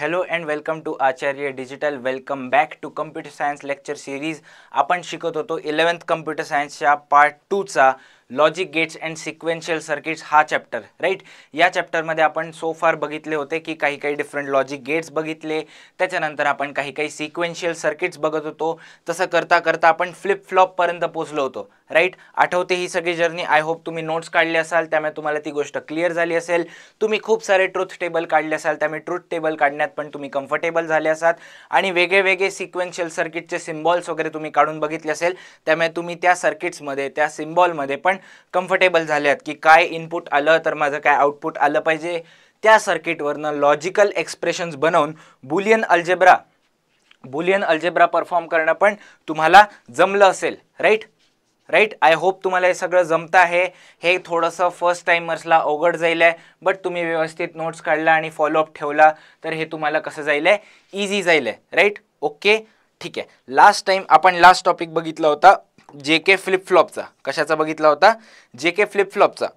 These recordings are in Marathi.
Hello and welcome to Acharya digital. Welcome back to computer science lecture series. आपण शिकत होतो 11th कम्प्युटर सायन्सच्या पार्ट 2चा logic gates and sequential circuits हा चॅप्टर. राईट, या चॅप्टरमध्ये आपण सो फार बघितले होते की काही डिफरंट लॉजिक गेट्स बघितले, त्याच्यानंतर आपण काही सिक्वेन्शियल सर्किट्स बघत होतो. तसं करता करता आपण फ्लिप फ्लॉपपर्यंत पोहोचलो होतो. राईट, आठवते ही सगळी जर्नी. आय होप तुम्ही नोट्स काढले असाल, त्यामुळे तुम्हाला ती गोष्ट क्लिअर झाली असेल. तुम्ही खूप सारे ट्रुथ टेबल काढले असाल, त्यामुळे ट्रुथ टेबल काढण्यात पण तुम्ही कम्फर्टेबल झाले असाल आणि वेगळे सिक्वेन्शियल सर्किटचे सिम्बॉल्स वगैरे तुम्ही काढून बघितले असेल, त्यामुळे तुम्ही त्या सर्किट्समध्ये त्या सिम्बॉलमध्ये पण कम्फर्टेबल झाल्यात की काय इनपुट आलं तर माझं काय आउटपुट आलं पाहिजे. त्या सर्किटवरनं लॉजिकल एक्सप्रेशन्स बनवून बुलियन अल्जेब्रा परफॉर्म करणं पण तुम्हाला जमलं असेल. राईट, आय होप तुम्हाला हे सगळं जमतं आहे. हे थोडंसं फर्स्ट टाइमर्सला अवघड जाईल आहे, बट तुम्ही व्यवस्थित नोट्स काढला आणि फॉलोअप ठेवला तर हे तुम्हाला कसं जाईल आहे, इझी जाईल आहे. राईट, ओके, ठीक आहे. लास्ट टाइम आपण लास्ट टॉपिक बघितला होता JK फ्लिप फ्लॉपचा. कशाचा बघितला होता? JK फ्लिप फ्लॉपचा.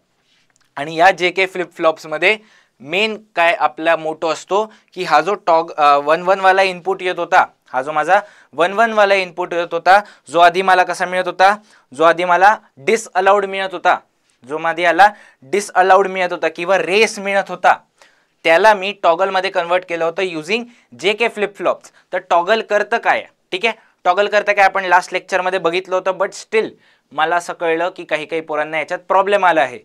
आणि या JK फ्लिप फ्लॉप्समध्ये मेन काय आपला मोटो असतो की हा जो 1-1 वाला इनपुट येत होता, हा जो माझा 1-1 वाला इनपुट येत होता, जो आधी मला कसा मिळत होता, जो आधी मला डिसअलाउड मिळत होता किंवा रेस मिळत होता, त्याला मी टॉगलमध्ये कन्वर्ट केलं होतं युझिंग JK फ्लिप फ्लॉप्स. तर टॉगल करतं काय? ठीक आहे, टॉगल करतं काय आपण लास्ट लेक्चरमध्ये बघितलं होतं, बट स्टील मला असं कळलं की काही पोरांना याच्यात प्रॉब्लेम आला आहे.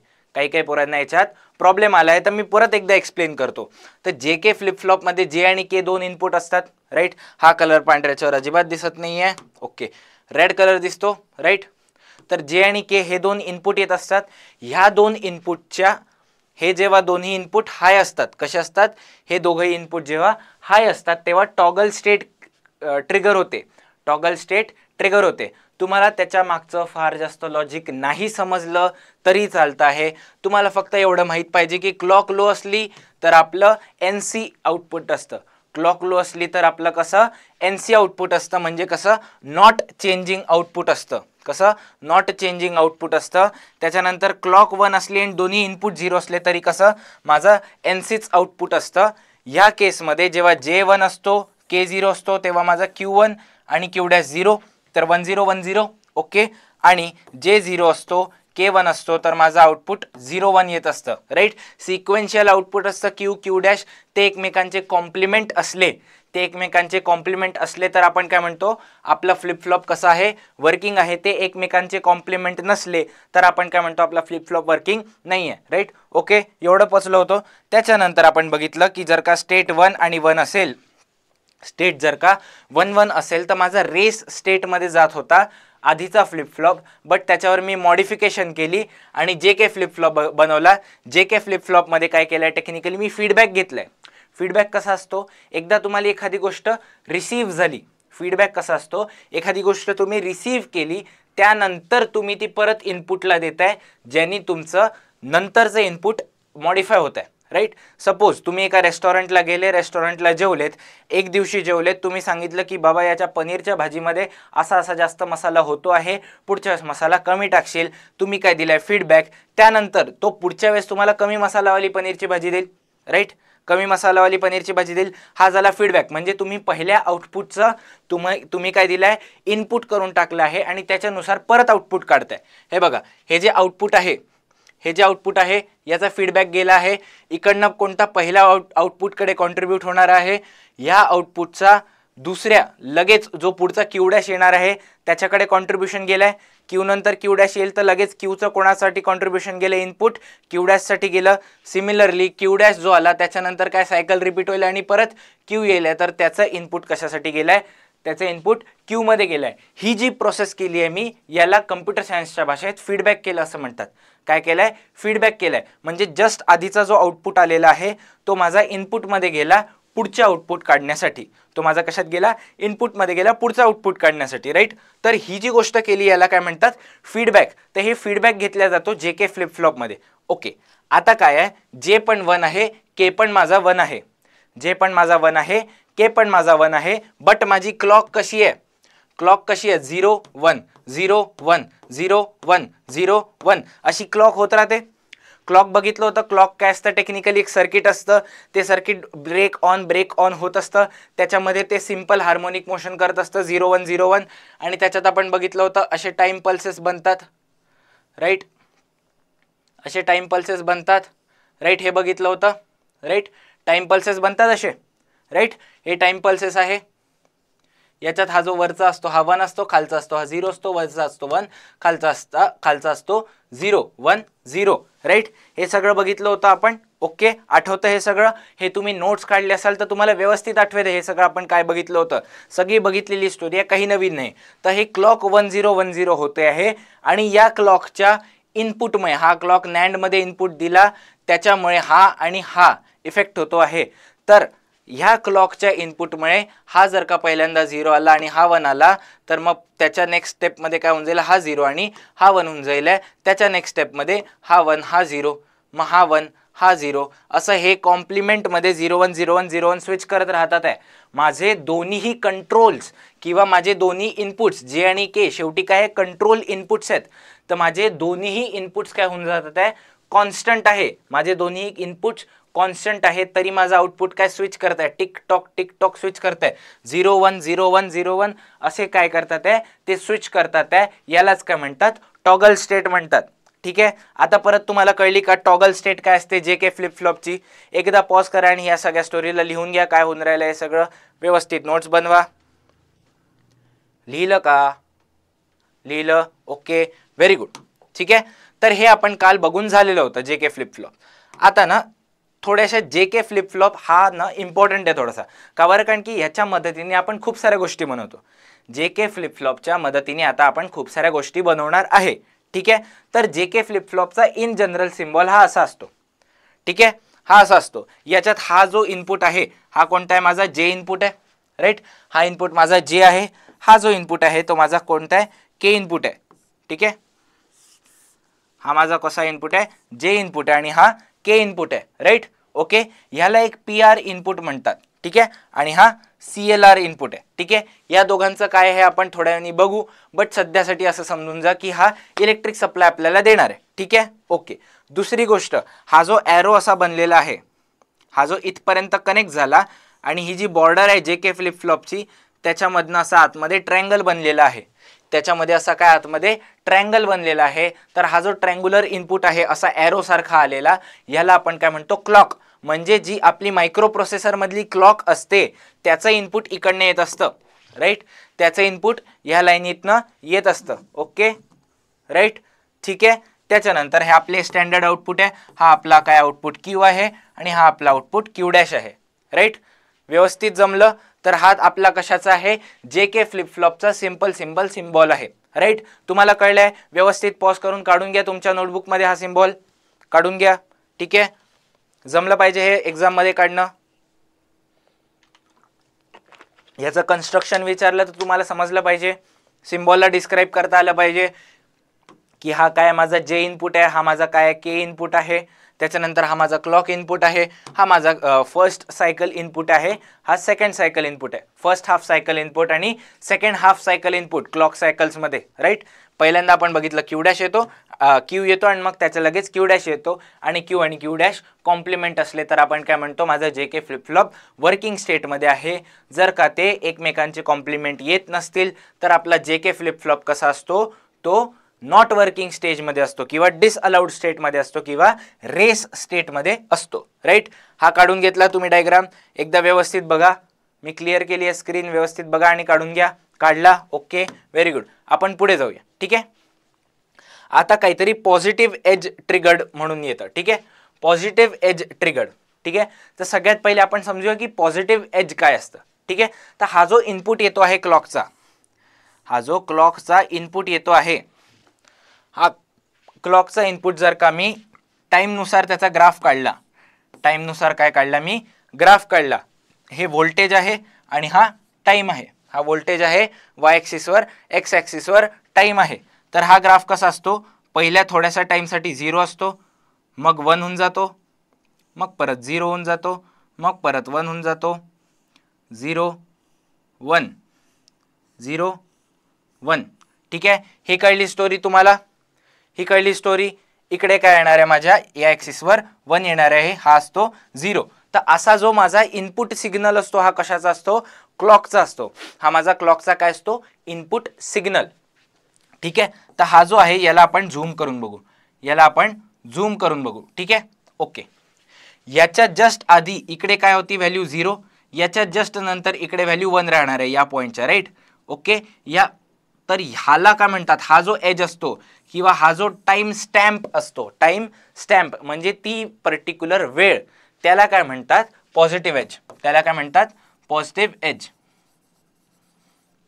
तर मी परत एकदा एक्सप्लेन करतो. तर JK फ्लिप फ्लॉपमध्ये J आणि K दोन इनपुट असतात. राईट, हा कलर पांढऱ्याच्यावर अजिबात दिसत नाही आहे. ओके, रेड कलर दिसतो. राईट, तर J आणि K हे दोन इनपुट येत असतात. ह्या दोन इनपुटच्या हे जेव्हा दोन्ही इनपुट हाय असतात, कसे असतात, हे दोघंही इनपुट जेव्हा हाय असतात तेव्हा टॉगल स्टेट ट्रिगर होते. तुम्हाला त्याच्या मागचं फार जास्त लॉजिक नाही समजलं तरी चालतं आहे. तुम्हाला फक्त एवढं माहीत पाहिजे की क्लॉक लो असली तर आपलं NC आउटपुट असतं. क्लॉक लो असली तर आपलं कसं NC आउटपुट असतं, म्हणजे कसं नॉट चेंजिंग आउटपुट असतं. त्याच्यानंतर क्लॉक 1 असली आणि दोन्ही इनपुट 0 असले तरी कसं माझं NCच आउटपुट असतं. ह्या केसमध्ये जेव्हा J1 असतो, K0 असतो, तेव्हा माझा Q1 आणि Q'0, तर 1-0-1-0. ओके, आणि J0 असतो, K1 असतो, तर माझं आउटपुट 0-1 येत असतं. राईट, सिक्वेन्शियल आउटपुट असतं Q'. ते एकमेकांचे कॉम्प्लिमेंट असले तर आपण काय म्हणतो, आपला फ्लिप फ्लॉप कसा आहे, वर्किंग आहे. ते एकमेकांचे कॉम्प्लिमेंट नसले तर आपण काय म्हणतो, आपला फ्लिप फ्लॉप वर्किंग नाही आहे. राईट, ओके, एवढं पोचलो होतो. त्याच्यानंतर आपण बघितलं की जर का स्टेट 1 आणि 1 असेल, स्टेट जर का 1-1 असेल तर माझा रेस स्टेटमध्ये जात होता आधीचा फ्लिप फ्लॉप, बट त्याच्यावर मी मॉडिफिकेशन केली आणि JK फ्लिप फ्लॉप बनवला. JK फ्लिप फ्लॉपमध्ये काय केलं, टेक्निकली मी फीडबॅक घेतलाय. फीडबॅक कसा असतो, एकदा तुम्हाला एखादी गोष्ट रिसीव्ह झाली, फीडबॅक कसा असतो, एखादी गोष्ट तुम्ही रिसीव्ह केली त्यानंतर तुम्ही ती परत इनपुटला देताय, ज्यांनी तुमचं नंतरचं इनपुट मॉडिफाय होत आहे. राईट, सपोज तुम्ही एका रेस्टॉरंटला गेले, रेस्टॉरंटला जेवलेत, एक दिवशी जेवलेत, तुम्ही सांगितलं की बाबा याच्या पनीरच्या भाजीमध्ये असा जास्त मसाला होतो आहे, पुढच्या वेळेस मसाला कमी टाकशील. तुम्ही काय दिलाय, फीडबॅक. त्यानंतर तो पुढच्या वेळेस तुम्हाला कमी मसालावाली पनीरची भाजी देईल. राईट, कमी मसालावाली पनीरची भाजी देईल. हा झाला फीडबॅक. म्हणजे तुम्ही पहिल्या आउटपुटचं तुम्ही काय दिलाय, इनपुट करून टाकलं आहे आणि त्याच्यानुसार परत आउटपुट काढताय. हे बघा, हे जे आउटपुट आहे याचा फीडबॅक गेला आहे, इकडनं कोणता पहिला आउटपुटकडे कॉन्ट्रीब्यूट होणार आहे, या आउटपुटचा दुसऱ्या लगेच जो पुढचा Q' येणार आहे त्याच्याकडे कॉन्ट्रीब्युशन गेलाय. Q नंतर Q' येईल तर लगेच Qचं कोणासाठी कॉन्ट्रीब्युशन गेलं, इनपुट Q' साठी गेलं. सिमिलरली Q' जो आला त्याच्यानंतर काय सायकल रिपीट होईल आणि परत Q येईल, तर त्याचं इनपुट कशासाठी गेलाय, त्याचं इनपुट Q मध्ये गेलाय. ही जी प्रोसेस केली आहे मी, याला कम्प्युटर सायन्सच्या भाषेत फीडबॅक केलं असं म्हणतात. काय केलंय, फीडबॅक केलाय. म्हणजे जस्ट आधीचा जो आउटपुट आलेला आहे तो माझा इनपुटमध्ये गेला पुढचे आउटपुट काढण्यासाठी. तो माझा कशात गेला, इनपुटमध्ये गेला पुढचा आउटपुट काढण्यासाठी. राईट, तर ही जी गोष्ट केली याला काय म्हणतात, फीडबॅक. तर हे फीडबॅक घेतला जातो JK फ्लिप फ्लॉपमध्ये. ओके, आता काय आहे, J पण 1 आहे, K पण माझा 1 आहे, K पण माझा 1 आहे, बट माझी क्लॉक कशी आहे, 0-1 0-1 0-1 0-1 अशी क्लॉक होत राहते. क्लॉक बघितलं होतं. क्लॉक काय असतं, टेक्निकली एक सर्किट असतं. ते सर्किट ब्रेक ऑन होत असतं. त्याच्यामध्ये ते सिंपल हार्मोनिक मोशन करत असतं 0 1 0 1. आणि त्याच्यात आपण बघितलं होतं असे टाइम पल्सेस बनतात, राईट. असे टाइम पल्सेस बनतात, राईट. हे बघितलं होतं, राईट. टाइम पल्सेस बनतात असे, राईट. हे टाइम पल्सेस आहे. याच्यात हा जो वरचा असतो हा 1 असतो, खालचा असतो हा 0 असतो, वरचा असतो 1, खालचा असतो 0 1 0, राईट. हे सगळं बघितलं होतं आपण. ओके, आठवतं हे सगळं? हे तुम्ही नोट्स काढले असाल तर तुम्हाला व्यवस्थित आठवेल हे सगळं आपण काय बघितलं होतं. सगळी बघितलेली स्टोरी आहे, काही नवीन नाही. तर हे क्लॉक 1010 होते आहे. आणि या क्लॉकच्या इनपुटमुळे, हा क्लॉक नॅन्ड मध्ये इनपुट दिला त्याच्यामुळे हा आणि हा इफेक्ट होतो आहे. तर ह्या क्लॉकच्या इनपुटमुळे हा जर का पहिल्यांदा 0 आला आणि हा 1 आला तर मग त्याच्या नेक्स्ट स्टेपमध्ये काय होऊन जाईल, हा 0 आणि हा 1 होऊन जाईल. त्याच्या नेक्स्ट स्टेपमध्ये हा 1 हा 0, मग हा 1 हा 0, असं हे कॉम्प्लिमेंटमध्ये 0 1 0 1 0 1 स्विच करत राहतात आहे. माझे दोन्हीही कंट्रोल्स किंवा माझे दोन्ही इनपुट्स जे आणि के शेवटी काय कंट्रोल इनपुट्स आहेत. तर माझे दोन्हीही इनपुट्स काय होऊन जातात आहे, कॉन्स्टंट आहे. माझे दोन्ही इनपुट्स कॉन्स्टंट आहे तरी माझा आउटपुट काय स्विच करत आहे, टिक टॉक स्विच करत आहे. 0 1 0 1 0 1 असे काय करतात आहे, ते स्विच करतात आहे. यालाच काय म्हणतात, टॉगल स्टेट म्हणतात. ठीक आहे. आता परत तुम्हाला कळली का टॉगल स्टेट काय असते जे के फ्लिप फ्लॉपची. एकदा पॉज करा आणि या सगळ्या स्टोरीला लिहून घ्या काय होऊन राहिलं हे सगळं. व्यवस्थित नोट्स बनवा. लिहिलं का? लिहिलं? Okay, very good. ठीक आहे. तर हे आपण काल बघून झालेलं होतं जे के फ्लिप फ्लॉप. आता ना थोड्याशा जे के फ्लिप फ्लॉप हा ना इम्पॉर्टंट आहे थोडासा. का बरं? कारण की ह्याच्या मदतीने आपण खूप साऱ्या गोष्टी बनवतो. जे के फ्लिप फ्लॉपच्या मदतीने आता आपण खूप साऱ्या गोष्टी बनवणार आहे. ठीक आहे. तर जे के फ्लिप फ्लॉपचा इन जनरल सिम्बॉल हा असा असतो. ठीक आहे, हा असा असतो. याच्यात हा जो इनपुट आहे हा कोणता आहे, माझा जे इनपुट आहे, राईट. हा इनपुट माझा जे आहे. हा जो इनपुट आहे तो माझा कोणता आहे, के इनपुट आहे. ठीक आहे. हा माझा कसा इनपुट आहे, जे इनपुट आहे आणि हा के इनपुट आहे, राईट. ओके, ह्याला एक पी आर इनपुट म्हणतात. ठीक आहे. आणि हा CLR इनपुट आहे. ठीक आहे. या दोघांचं काय आहे आपण थोड्या वेळाने बघू. बट सध्यासाठी असं समजून जा की हा इलेक्ट्रिक सप्लाय आपल्याला देणार आहे. ठीक आहे. ओके, दुसरी गोष्ट, हा जो एरो असा बनलेला आहे, हा जो इथपर्यंत कनेक्ट झाला आणि ही जी बॉर्डर आहे जे के फ्लिप फ्लॉपची त्याच्यामधनं असा आतमध्ये ट्रायंगल बनलेला आहे. त्याच्यामध्ये असा काय आतमध्ये ट्रायंगल बनलेला आहे. तर हा जो ट्रायंग्युलर इनपुट आहे असा एरो सारखा आलेला, याला आपण काय म्हणतो, क्लॉक. म्हणजे जी आपली मायक्रो प्रोसेसर मधली क्लॉक असते त्याचं इनपुट इकडनं येत असतं, राईट. त्याचं इनपुट ह्या लाईनीतनं येत असतं. Okay, right. ठीक आहे. त्याच्यानंतर हे आपले स्टँडर्ड आउटपुट आहे. हा आपला काय आउटपुट क्यू आहे आणि हा आपला आउटपुट क्यू डॅश आहे, राईट. व्यवस्थित जमलं. तर हा आपला कशाचा आहे, जे के फ्लिप फ्लॉपचा सिंपल सिम्बॉल आहे, राईट. तुम्हाला कळलंय? व्यवस्थित पॉज करून काढून घ्या तुमच्या नोटबुकमध्ये हा सिम्बॉल काढून घ्या. ठीक आहे. जमलं पाहिजे हे एक्झाम मध्ये काढणं. याचं कन्स्ट्रक्शन विचारलं तर तुम्हाला समजलं पाहिजे, सिम्बॉलला डिस्क्राईब करता आलं पाहिजे की हा काय माझा जे इनपुट आहे, हा माझा काय के इनपुट आहे. त्याच्यानंतर हा माझा क्लॉक इनपुट आहे. हा माझा फर्स्ट सायकल इनपुट आहे. हा सेकंड सायकल इनपुट आहे. फर्स्ट हाफ सायकल इनपुट आणि second half cycle input clock cycles मध्ये, राईट. पहिल्यांदा आपण बघितलं क्यू डॅश येतो, क्यू येतो आणि मग त्याच्या लगेच क्यू डॅश येतो. आणि क्यू डॅश कॉम्प्लिमेंट असले तर आपण काय म्हणतो, माझा जे के फ्लिप फ्लॉप वर्किंग स्टेटमध्ये आहे. जर का ते एकमेकांचे कॉम्प्लिमेंट येत नसतील तर आपला जे के फ्लिप फ्लॉप कसा असतो, तो नॉट वर्किंग स्टेजमध्ये असतो किंवा डिसअलाउड स्टेटमध्ये असतो किंवा रेस स्टेटमध्ये असतो, राईट. हा काढून घेतला तुम्ही डायग्राम, एकदा व्यवस्थित बघा. मी क्लिअर केली आहे स्क्रीन, व्यवस्थित बघा आणि काढून घ्या. काढला? Okay, very good. आपण पुढे जाऊया. ठीक आहे. आता काहीतरी पॉझिटिव्ह एज ट्रिगर्ड म्हणून येतं. ठीक आहे, पॉझिटिव्ह एज ट्रिगर्ड. ठीक आहे. तर सगळ्यात पहिले आपण समजूया की पॉझिटिव्ह एज काय असतं. ठीक आहे. तर हा जो इनपुट येतो आहे क्लॉकचा, हा जो क्लॉकचा इनपुट येतो आहे, हा क्लॉकचा इनपुट जर का मी टाईमनुसार त्याचा ग्राफ काढला, टाईमनुसार काय काढला मी, ग्राफ काढला. हे व्होल्टेज आहे आणि हा टाईम आहे. हा व्होल्टेज आहे वाय ॲक्सिसवर, एक्स ॲक्सिसवर टाईम आहे. तर हा ग्राफ कसा असतो, पहिल्या थोड्याशा टाईमसाठी 0 असतो, मग 1 होऊन जातो, मग परत 0 होऊन जातो, मग परत 1 होऊन जातो, 0 1 0 1. ठीक आहे. ही कळली स्टोरी तुम्हाला? ही कळली स्टोरी? इकडे काय येणार आहे माझ्या या ॲक्सिसवर 1 येणार आहे, हा असतो 0. तर असा जो माझा इनपुट सिग्नल असतो हा कशाचा असतो, क्लॉकचा असतो. हा माझा क्लॉकचा काय असतो, इनपुट सिग्नल. ठीक आहे, तर हा जो आहे याला आपण झूम करून बघू, याला आपण झूम करून बघू. ठीक आहे, ओके. याच्या जस्ट आधी इकडे काय होती व्हॅल्यू 0, याच्या जस्ट नंतर इकडे व्हॅल्यू 1 राहणार आहे या पॉईंटच्या, राईट. ओके, या तर ह्याला काय म्हणतात, हा जो एज असतो किंवा हा जो टाइम स्टॅम्प असतो, टाइम स्टॅम्प म्हणजे ती पर्टिक्युलर वेळ, त्याला काय म्हणतात, पॉझिटिव्ह एज. त्याला काय म्हणतात, पॉझिटिव्ह एज.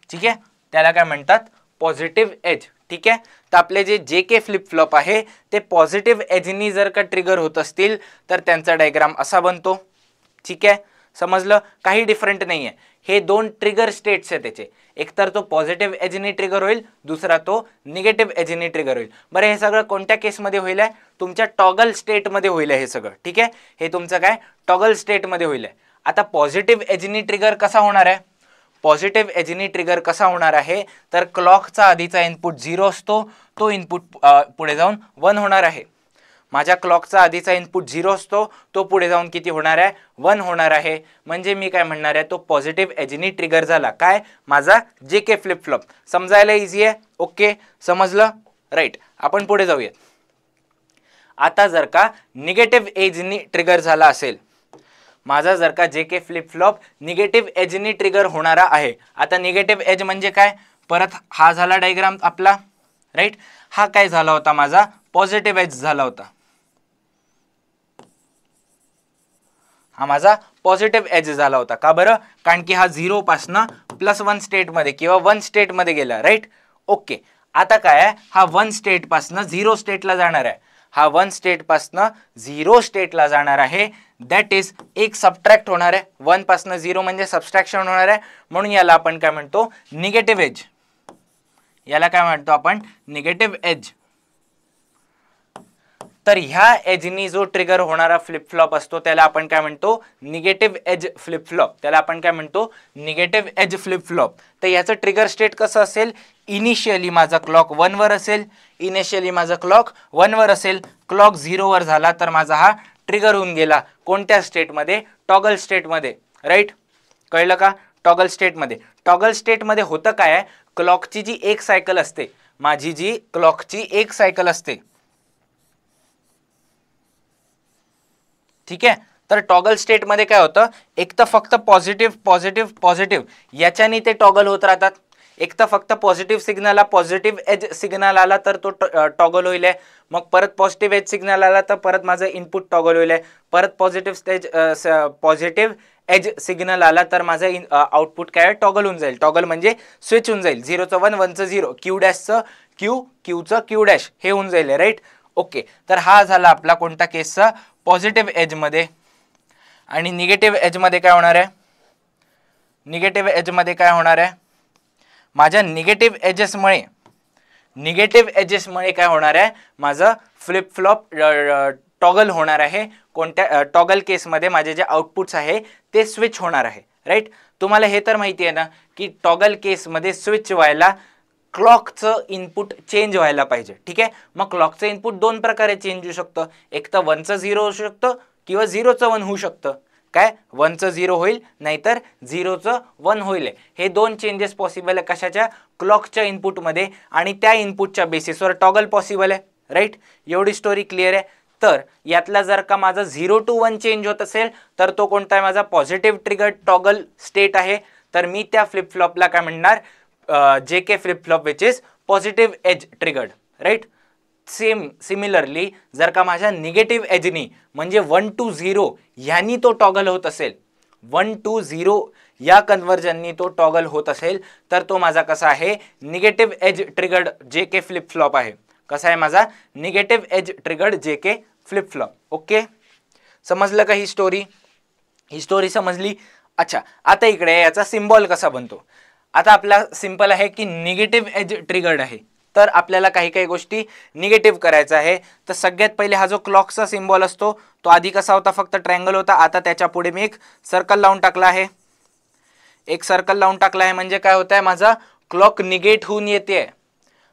ठीक आहे, त्याला काय म्हणतात, पॉझिटिव्ह एज. ठीक आहे, तर आपले जे JK फ्लिप फ्लॉप आहे ते पॉझिटिव्ह एजनी जर का ट्रिगर होत असतील तर त्यांचा डायग्राम असा बनतो. ठीक आहे, समजलं, काही डिफरंट नाही आहे. हे दोन ट्रिगर स्टेट्स आहेत त्याचे, एकतर तो पॉझिटिव्ह एजनी ट्रिगर होईल, दुसरा तो निगेटिव्ह एजनी ट्रिगर होईल. बरं, हे सगळं कोणत्या केसमध्ये होईल आहे, तुमच्या टॉगल स्टेटमध्ये होईल आहे हे सगळं. ठीक आहे, हे तुमचं काय टॉगल स्टेटमध्ये होईल आहे. आता पॉझिटिव्ह एजनी ट्रिगर कसा होणार आहे, पॉझिटिव्ह एजनी ट्रिगर कसा होणार आहे, तर क्लॉकचा आधीचा इनपुट 0 असतो, तो इनपुट पुढे जाऊन 1 होणार आहे. माझ्या क्लॉकचा आधीचा इनपुट 0 असतो, तो पुढे जाऊन किती होणार आहे, 1 होणार आहे. म्हणजे मी काय म्हणणार आहे, तो पॉझिटिव्ह एजनी ट्रिगर झाला, काय, माझा JK फ्लिप फ्लॉप. समजायला इझी आहे. ओके, समजलं, राईट. आपण पुढे जाऊया. आता जर का निगेटिव्ह एजनी ट्रिगर झाला असेल, माझा जर का JK फ्लिप फ्लॉप निगेटिव्ह एजनी ट्रिगर होणारा आहे. आता निगेटिव्ह एज म्हणजे काय, परत हा झाला डायग्राम आपला, राईट. हा काय झाला होता, माझा पॉझिटिव्ह एज झाला होता. हा माझा पॉझिटिव्ह एज झाला होता. का बरं, कारण की हा 0 पासनं +1 स्टेटमध्ये किंवा 1 स्टेटमध्ये गेला, राईट. ओके, आता काय आहे, हा 1 स्टेट पासनं 0 स्टेटला जाणार आहे. हा 1 स्टेट पासनं 0 स्टेटला जाणार आहे. दॅट इज एक सबट्रॅक्ट होणार आहे. 1 पासनं 0 म्हणजे सबट्रॅक्शन होणार आहे. म्हणून याला आपण काय म्हणतो, निगेटिव्ह एज. याला काय म्हणतो आपण, निगेटिव्ह एज. तर ह्या एजनी जो ट्रिगर होणारा फ्लिप फ्लॉप असतो त्याला आपण काय म्हणतो, निगेटिव्ह एज फ्लिप फ्लॉप. त्याला आपण काय म्हणतो, निगेटिव्ह एज फ्लिप फ्लॉप. तर याचं ट्रिगर स्टेट कसं असेल, इनिशियली माझा क्लॉक 1 वर असेल, इनिशियली माझा क्लॉक 1 वर असेल, क्लॉक 0 वर झाला तर माझा हा ट्रिगर होऊन गेला. कोणत्या स्टेटमध्ये, टॉगल स्टेटमध्ये, राईट. कळलं का, टॉगल स्टेटमध्ये. टॉगल स्टेटमध्ये होतं काय आहे, क्लॉकची जी एक सायकल असते, माझी जी क्लॉकची एक सायकल असते, ठीक आहे. तर टॉगल स्टेटमध्ये काय होतं, एक तर फक्त पॉझिटिव्ह पॉझिटिव्ह पॉझिटिव्ह याच्याने ते टॉगल होत राहतात. एक तर फक्त positive signal, positive edge signal आला तर तो टॉगल होईल आहे. मग परत पॉझिटिव्ह एज सिग्नल आला तर परत माझं इनपुट टॉगल होईल आहे. परत पॉझिटिव्ह एज सिग्नल आला तर माझं आउटपुट काय टॉगल होऊन जाईल. टॉगल म्हणजे स्विच होऊन जाईल, 0चं 1 1चं 0, क्यू डॅशचं क्यू, क्यूचं क्यू डॅश, हे होऊन जाईल, राईट. ओके, तर हा झाला आपला कोणता केसचा, पॉझिटिव्ह एजमध्ये. आणि निगेटिव्ह एजमध्ये काय होणार आहे, निगेटिव्ह एजमध्ये काय होणार आहे, माझ्या निगेटिव्ह एजेसमुळे काय होणार आहे, माझं फ्लिप फ्लॉप टॉगल होणार आहे. कोणत्या टॉगल केसमध्ये माझे जे आउटपुट्स आहे ते स्विच होणार आहे, राईट. तुम्हाला हे तर माहिती आहे ना की टॉगल केसमध्ये स्विच व्हायला क्लॉकचं इनपुट चेंज व्हायला पाहिजे. ठीक आहे, मग क्लॉकचं इनपुट दोन प्रकारे चेंज होऊ शकतं. एक तर 1चं 0 होऊ शकतं किंवा 0चं 1 होऊ शकतं. काय, 1चं 0 होईल नाहीतर 0चं 1 होईल. हे दोन चेंजेस पॉसिबल आहे कशाच्या, क्लॉकच्या इनपुटमध्ये. आणि त्या इनपुटच्या बेसिसवर टॉगल पॉसिबल आहे, राईट. एवढी स्टोरी क्लिअर आहे. तर यातला जर का माझा 0 to 1 चेंज होत असेल तर तो कोणता आहे, माझा पॉझिटिव्ह ट्रिगर टॉगल स्टेट आहे. तर मी त्या फ्लिप फ्लॉपला काय म्हणणार, JK flip flop which is positive edge triggered, right. Similarly जर का माझ्या निगेटिव्ह एजनी म्हणजे 1 to 0 यांनी तो टॉगल होत असेल, 1 to 0 या कन्व्हर्जननी तो टॉगल होत असेल तर तो माझा कसा आहे, negative edge triggered JK flip flop आहे. कसा आहे माझा, negative edge triggered JK flip flop. Okay, समजलं का ही स्टोरी, ही स्टोरी समजली. अच्छा, आता इकडे याचा सिम्बॉल कसा बनतो. आता आपला सिंपल आहे की निगेटिव्ह एज ट्रिगर्ड आहे तर आपल्याला काही काही गोष्टी निगेटिव्ह करायचा आहे. तर सगळ्यात पहिले हा जो क्लॉकचा सिम्बॉल असतो तो आधी कसा होता, फक्त ट्रायंगल होता. आता त्याच्या पुढे मी एक सर्कल लावून टाकला आहे. एक सर्कल लावून टाकला आहे म्हणजे काय होत आहे, माझा क्लॉक निगेट होऊन येते.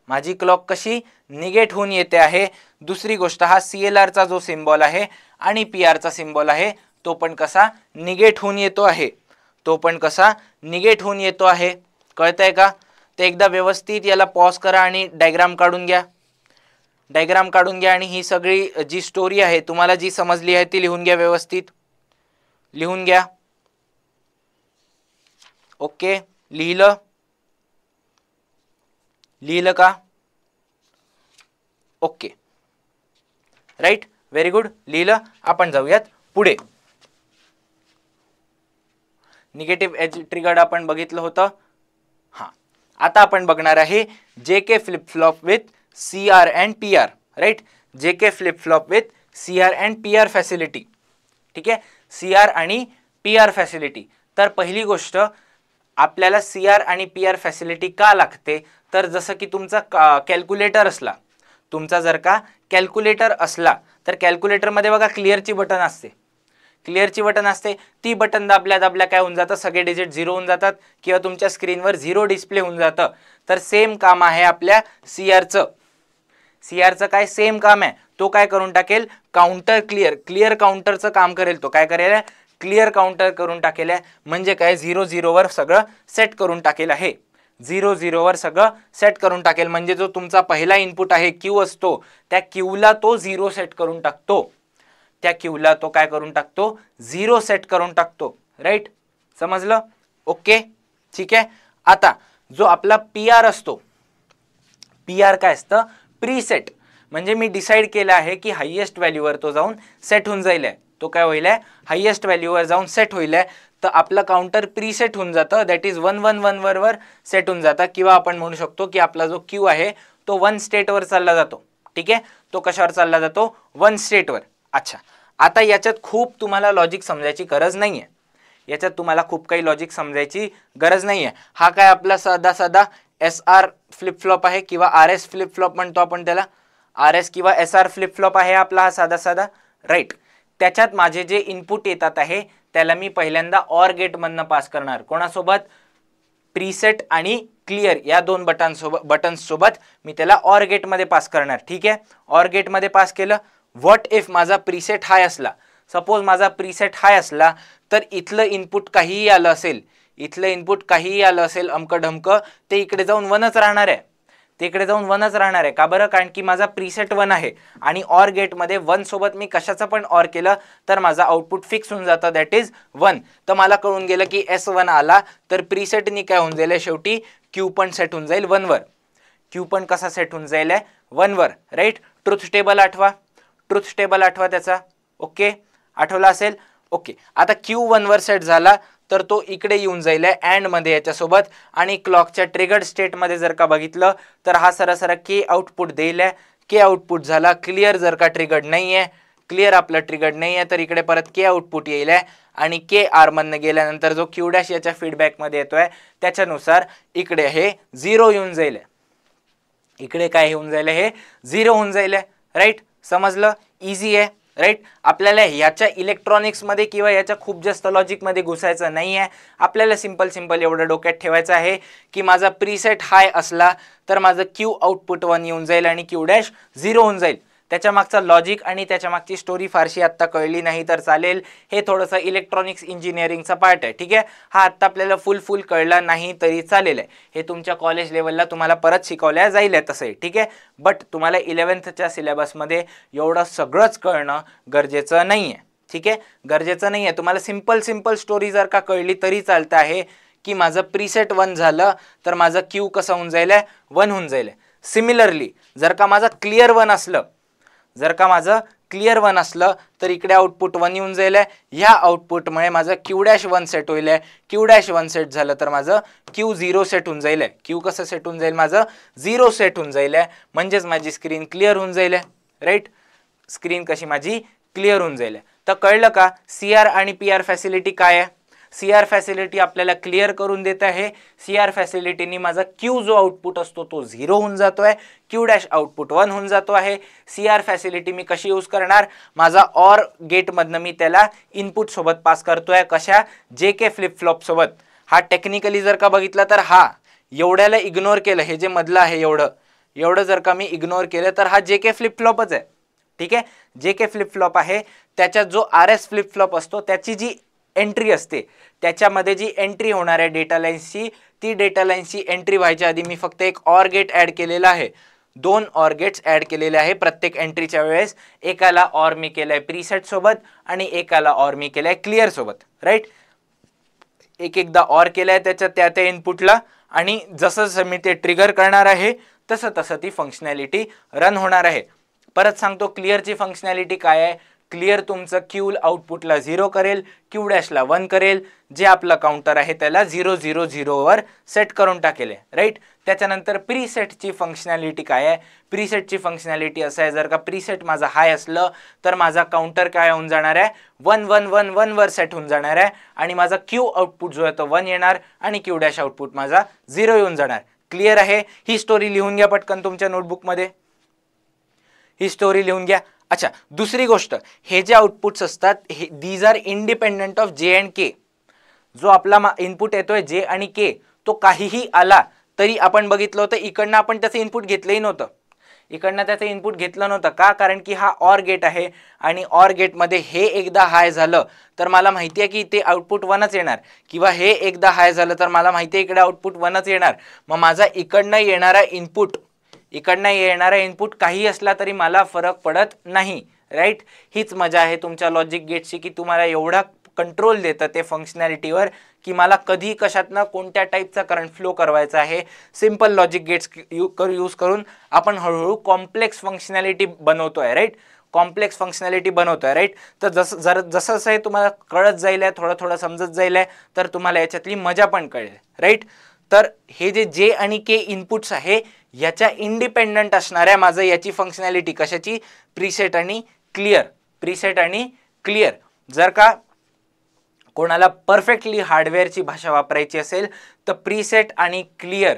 माझी क्लॉक कशी निगेट होऊन येते आहे. दुसरी गोष्ट हा CLR चा जो सिम्बॉल आहे आणि PR चा सिम्बॉल आहे तो पण कसा निगेट होऊन येतो आहे, तो पण कसा निगेट होऊन येतो आहे. कळतंय का? ते एकदा व्यवस्थित याला पॉज करा आणि डायग्राम काढून घ्या. डायग्राम काढून घ्या आणि ही सगळी जी स्टोरी आहे तुम्हाला जी समजली आहे ती लिहून घ्या, व्यवस्थित लिहून घ्या. ओके, लिहिलं? लिहिलं का? ओके, राईट, व्हेरी गुड, लिहिलं. आपण जाऊयात पुढे. निगेटिव्ह एज ट्रिगर्ड आपण बघितलं होतं. हां, आता आपण बघणार आहे JK flip flop with CR and PR. Right, JK flip flop with CR and PR facility. ठीक आहे, CR आणि PR फॅसिलिटी. तर पहिली गोष्ट, आपल्याला CR आणि PR फॅसिलिटी का लागते? तर जसं की तुमचा कॅल्क्युलेटर असला, तुमचा जर का कॅल्क्युलेटर असला तर कॅल्क्युलेटरमध्ये बघा क्लिअरची बटन असते, क्लिअरची बटन असते. ती बटन दाबल्या दाबल्या काय होऊन जातं, सगळे डिजिट झिरो होऊन जातात किंवा तुमच्या स्क्रीनवर झिरो डिस्प्ले होऊन जातं. तर सेम काम आहे आपल्या CRचं. CRचं काय सेम काम आहे, तो काय करून टाकेल, काउंटर क्लिअर काउंटरचं काम करेल. तो काय करेल, क्लिअर काउंटर करून टाकेल. म्हणजे काय, 0-0 वर सगळं सेट करून टाकेल आहे. 0-0 वर सगळं सेट करून टाकेल. म्हणजे जो तुमचा पहिला इनपुट आहे क्यू असतो, त्या क्यूला तो 0 सेट करून टाकतो. त्या क्यूला तो काय करून टाकतो, 0 सेट करून टाकतो. राईट, समजलं? ओके, ठीक आहे. आता जो आपला PR असतो, PR काय असतं, प्रीसेट. म्हणजे मी डिसाईड केलं आहे की हायेस्ट व्हॅल्यूवर तो जाऊन सेट होऊन जाईल. तो काय होईल, हायेस्ट व्हॅल्यूवर जाऊन सेट होईल. तर आपला काउंटर प्रीसेट होऊन जातं, दॅट इज 1-1-1 वर सेट होऊन जातं. किंवा आपण म्हणू शकतो की आपला जो क्यू आहे तो 1 स्टेटवर चालला जातो. ठीक आहे, तो कशावर चालला जातो, 1 स्टेटवर. अच्छा, आता याच्यात खूप तुम्हाला लॉजिक समजायची गरज नाहीये. याच्यात तुम्हाला खूप काही लॉजिक समजायची गरज नाहीये. हा काय आपला साधा साधा SR फ्लिप फ्लॉप आहे किंवा RS फ्लिप फ्लॉप म्हणतो आपण त्याला. RS किंवा SR फ्लिप फ्लॉप आहे आपला हा साधा साधा. राईट, त्याच्यात माझे जे इनपुट येतात आहे त्याला मी पहिल्यांदा OR गेट मधनं पास करणार. कोणासोबत, प्रीसेट आणि क्लिअर या दोन बटन्स सोबत मी त्याला OR गेट मध्ये पास करणार. ठीक आहे, OR गेट मध्ये पास केलं. व्हॉट इफ माझा प्रीसेट हाय असला, सपोज माझा प्रीसेट हाय असला, तर इथलं इनपुट काहीही आलं असेल, इथलं इनपुट काहीही आलं असेल अमकं ढमकं, ते इकडे जाऊन 1च राहणार आहे. ते इकडे जाऊन 1च राहणार आहे. का बरं, कारण की माझा प्रीसेट 1 आहे आणि OR गेट मध्ये 1 सोबत मी कशाचं पण OR केलं तर माझा आउटपुट फिक्स होऊन जातं, दॅट इज 1. तर मला कळून गेलं की S1 आला तर प्रीसेटनी काय होऊन जाईल, शेवटी क्यू पण सेट होऊन जाईल 1 वर. क्यू पण कसा सेट होऊन जाईल, 1 वर. राईट, ट्रुथ टेबल आठवा, ट्रुथ टेबल आठवा त्याचा. ओके, आठवला असेल. ओके, आता क्यू 1 वर सेट झाला तर तो इकडे येऊन जाईल अँड मध्ये याच्यासोबत. आणि क्लॉकच्या ट्रिगर्ड स्टेट मध्ये जर का बघितलं तर हा सरसरा के आउटपुट देईल. के आउटपुट झाला. क्लिअर जर का ट्रिगर्ड नाहीये, क्लिअर आपलं ट्रिगर्ड नाहीये, तर इकडे परत के आउटपुट येईल. आणि के आर मधनं गेल्यानंतर जो क्यू डॅश याच्या फीडबॅक मध्ये येतोय त्याच्यानुसार इकडे हे 0 येऊन जाईल. इकडे काय येऊन जाईल, हे 0 होऊन जाईल. राईट, समजलं? इझी आहे. राईट, आपल्याला याच्या इलेक्ट्रॉनिक्स मध्ये किंवा याच्या खूप जास्त लॉजिक मध्ये घुसायचं नाही आहे. आपल्याला सिंपल एवढं डोक्यात ठेवायचं आहे की माझा प्रीसेट हाय असला तर माझं क्यू आउटपुट 1 येऊन जाईल आणि क्यू डॅश 0 होऊन जाईल. त्याच्या मागचा लॉजिक आणि त्याच्या मागची स्टोरी फारशी आत्ता कळली नाही तर चालेल. हे थोडंसं इलेक्ट्रॉनिक्स इंजिनिअरिंगचा पार्ट आहे. ठीक आहे, हा आत्ता आपल्याला फुल कळला नाही तरी चालेल आहे. हे तुमच्या कॉलेज लेवलला तुम्हाला परत शिकवल्या जाईल तसंही. ठीक आहे, बट तुम्हाला 11thच्या सिलेबसमध्ये एवढं सगळंच कळणं गरजेचं नाही आहे. ठीक आहे, गरजेचं नाही आहे. तुम्हाला सिंपल स्टोरी जर का कळली तरी चालतं आहे की माझं प्रीसेट 1 झालं तर माझं क्यू कसं होऊन जाईल, 1 होऊन जाईल. सिमिलरली जर का माझं क्लिअर 1 असलं, जर का माझं क्लिअर 1 असलं तर इकडे आउटपुट 1 येऊन जाईल. ह्या आउटपुटमुळे माझं क्यू डॅश 1 सेट होईल. क्यू डॅश 1 सेट झालं तर माझं क्यू 0 सेट होऊन जाईल. क्यू कसं सेट होऊन जाईल, माझं 0 सेट होऊन जाईल. म्हणजेच माझी स्क्रीन क्लिअर होऊन जाईल. राईट, स्क्रीन कशी माझी क्लिअर होऊन जाईल. तर कळलं का CR आणि PR फॅसिलिटी काय आहे? CR फॅसिलिटी आपल्याला क्लिअर करून देत आहे. CR फॅसिलिटीनी माझा क्यू जो आउटपुट असतो तो 0 होऊन जातोय, क्यू डॅश आउटपुट 1 होऊन जातो आहे. CR फॅसिलिटी मी कशी यूज करणार, माझा OR गेटमधनं मी त्याला इनपुट सोबत पास करतोय. कशा, JK फ्लिप फ्लॉप सोबत. हा टेक्निकली जर का बघितलं तर हा एवढ्याला इग्नोर केलं, हे जे मधलं आहे एवढं, एवढं जर का मी इग्नोर केलं तर हा जे के फ्लिप फ्लॉपच आहे. ठीक आहे, जे के फ्लिप फ्लॉप आहे त्याच्यात जो आर एस फ्लिप फ्लॉप असतो त्याची जी एंट्री असते त्याच्यामध्ये जी एंट्री होणार आहे डेटा लाईन्सची, ती डेटा लाईन्सची एंट्री व्हायच्या आधी मी फक्त एक ऑर गेट ऍड केलेला आहे. 2 ऑर गेट्स ऍड केलेले आहे प्रत्येक एंट्रीच्या वेळेस. एकाला ऑर मी केलाय प्रीसेट सोबत आणि एकाला ऑर मी केलाय क्लिअर सोबत. राईट, एक एकदा ऑर केलाय त्याच्या त्या इनपुटला आणि जसं जसं मी ते ट्रिगर करणार आहे तसं तसं ती फंक्शनॅलिटी रन होणार आहे. परत सांगतो क्लिअरची फंक्शनॅलिटी काय आहे. क्लिअर तुमचं क्यू आउटपुटला 0 करेल, क्यू डॅशला 1 करेल, जे आपलं काउंटर आहे त्याला 0 0 0 वर सेट करून टाकेल. राईट, त्याच्यानंतर प्रीसेटची फंक्शनॅलिटी काय आहे. प्रीसेटची फंक्शनॅलिटी असं आहे, जर का प्रीसेट माझा हाय असलं तर माझा काउंटर काय होऊन जाणार आहे 1 1 1 1 वर सेट होऊन जाणार आहे आणि माझा क्यू आउटपुट जो आहे तो 1 येणार आणि क्यू डॅश आउटपुट माझा 0 येऊन जाणार. क्लिअर आहे. ही स्टोरी लिहून घ्या पटकन तुमच्या नोटबुकमध्ये, ही स्टोरी लिहून घ्या. अच्छा, दुसरी गोष्ट, हे जे आउटपुट्स असतात हे दीज आर इंडिपेंडेंट ऑफ जे अँड के. जो आपला इनपुट येतोय जे आणि के तो काहीही आला तरी आपण बघितलं होतं इकडनं आपण त्याचं इनपुट घेतलंही नव्हतं. इकडनं त्याचं इनपुट घेतलं नव्हतं का, कारण की हा ऑर गेट आहे आणि ऑर गेटमध्ये हे एकदा हाय झालं तर मला माहिती आहे की ते आउटपुट 1च येणार, किंवा हे एकदा हाय झालं तर मला माहिती आहे इकडे आउटपुट 1च येणार. मग माझा इकडनं येणारा इनपुट काही असला तरी मला फरक पडत नाही. राईट, हीच मजा आहे तुमच्या लॉजिक गेटची की तुम्हाला एवढा कंट्रोल देतं ते फंक्शनॅलिटीवर की मला कधी कशातनं कोणत्या टाईपचा करंट फ्लो करवायचा आहे. सिंपल लॉजिक गेट्स यूज करून आपण हळूहळू कॉम्प्लेक्स फंक्शनॅलिटी बनवतोय. राईट, कॉम्प्लेक्स फंक्शनॅलिटी बनवतोय. राईट, तर जसं हे तुम्हाला कळत जाईल, थोडं थोडं समजत जाईल, तर तुम्हाला याच्यातली मजा पण कळेल. राईट, तर हे जे आणि के इनपुट्स आहे याच्या इंडिपेंडंट असणाऱ्या माझं याची फंक्शनॅलिटी कशाची, प्रीसेट आणि क्लिअर. प्रीसेट आणि क्लिअर. जर का कोणाला परफेक्टली हार्डवेअरची भाषा वापरायची असेल तर प्रीसेट आणि क्लिअर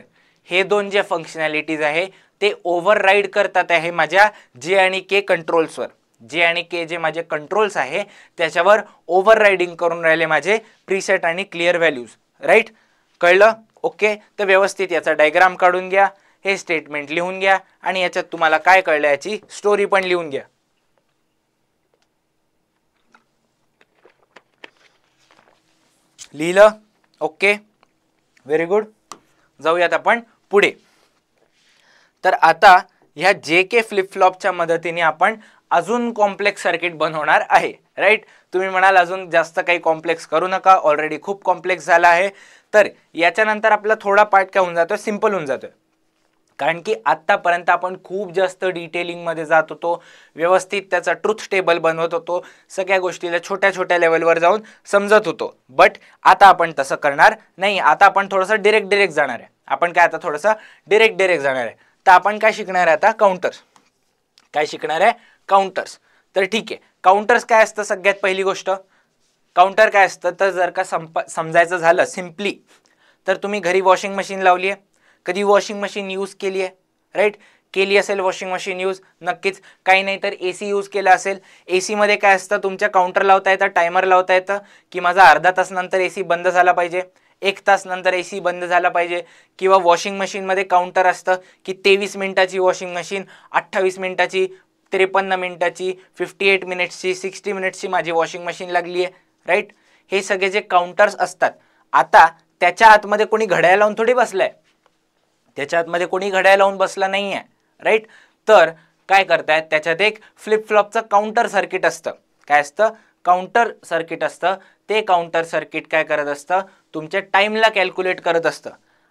हे दोन जे फंक्शनॅलिटीज आहे ते ओव्हरराईड करतात आहे माझ्या जे आणि के कंट्रोल्सवर. जे आणि के जे माझे कंट्रोल्स आहे त्याच्यावर ओव्हररायडिंग करून राहिले माझे प्रीसेट आणि क्लिअर व्हॅल्यूज. राईट, कळलं? ओके, तर व्यवस्थित याचा डायग्राम काढून घ्या, हे स्टेटमेंट लिहून घ्या आणि याच्यात तुम्हाला काय कळलं याची स्टोरी पण लिहून घ्या. लिहिलं? Okay, very good. जाऊयात आपण पुढे. तर आता ह्या जे के फ्लिप फ्लॉपच्या मदतीने आपण अजून कॉम्प्लेक्स सर्किट बनवणार आहे. राईट, तुम्ही म्हणाल अजून जास्त काही कॉम्प्लेक्स करू नका, ऑलरेडी खूप कॉम्प्लेक्स झाला आहे. तर याच्यानंतर आपला थोडा पार्ट काय होऊन जातोय, सिंपल होऊन जातोय. कारण की आत्तापर्यंत आपण खूप जास्त डिटेलिंगमध्ये जात होतो, व्यवस्थित त्याचा ट्रुथ टेबल बनवत होतो, सगळ्या गोष्टीला छोट्या छोट्या लेवलवर जाऊन समजत होतो. बट आता आपण तसं करणार नाही. आता आपण थोडंसं डिरेक्ट जाणार आहे. आपण काय आता थोडंसं डिरेक्ट जाणार आहे. तर आपण काय शिकणार आहे आता, काउंटर्स. काय शिकणार आहे, काउंटर्स. तर ठीक आहे, काउंटर्स काय असतं, सगळ्यात पहिली गोष्ट काउंटर काय असतं तर जर का समजायचं झालं सिम्पली तर तुम्ही घरी वॉशिंग मशीन लावली आहे, कधी वॉशिंग मशीन यूज केली आहे. राईट, केली असेल वॉशिंग मशीन यूज नक्कीच. काही नाही तर AC यूज केला असेल. AC मध्ये काय असतं, तुमच्या काउंटर लावता येतं, टायमर लावता येतं की माझा अर्धा तास नंतर AC बंद झाला पाहिजे, 1 तास नंतर AC बंद झाला पाहिजे. किंवा वॉशिंग मशीनमध्ये काउंटर असतं की 23 मिनिटाची वॉशिंग मशीन, 28 मिनिटाची, 53 मिनिटाची, 58 मिनिट्सची, 60 मिनिट्सची माझी वॉशिंग मशीन लागली आहे. राईट, हे सगळे जे काउंटर्स असतात, आता त्याच्या आतमध्ये कोणी घड्याळ लावून थोडी बसलाय, त्याच्या आतमध्ये कोणी घड्याळ लावून बसला नाही आहे. राईट, तर काय करतायत, त्याच्यात एक फ्लिप फ्लॉपचं काउंटर सर्किट असतं. काय असतं, काउंटर सर्किट असतं. ते काउंटर सर्किट काय करत असतं, तुमच्या टाइमला कॅल्क्युलेट करत असतं.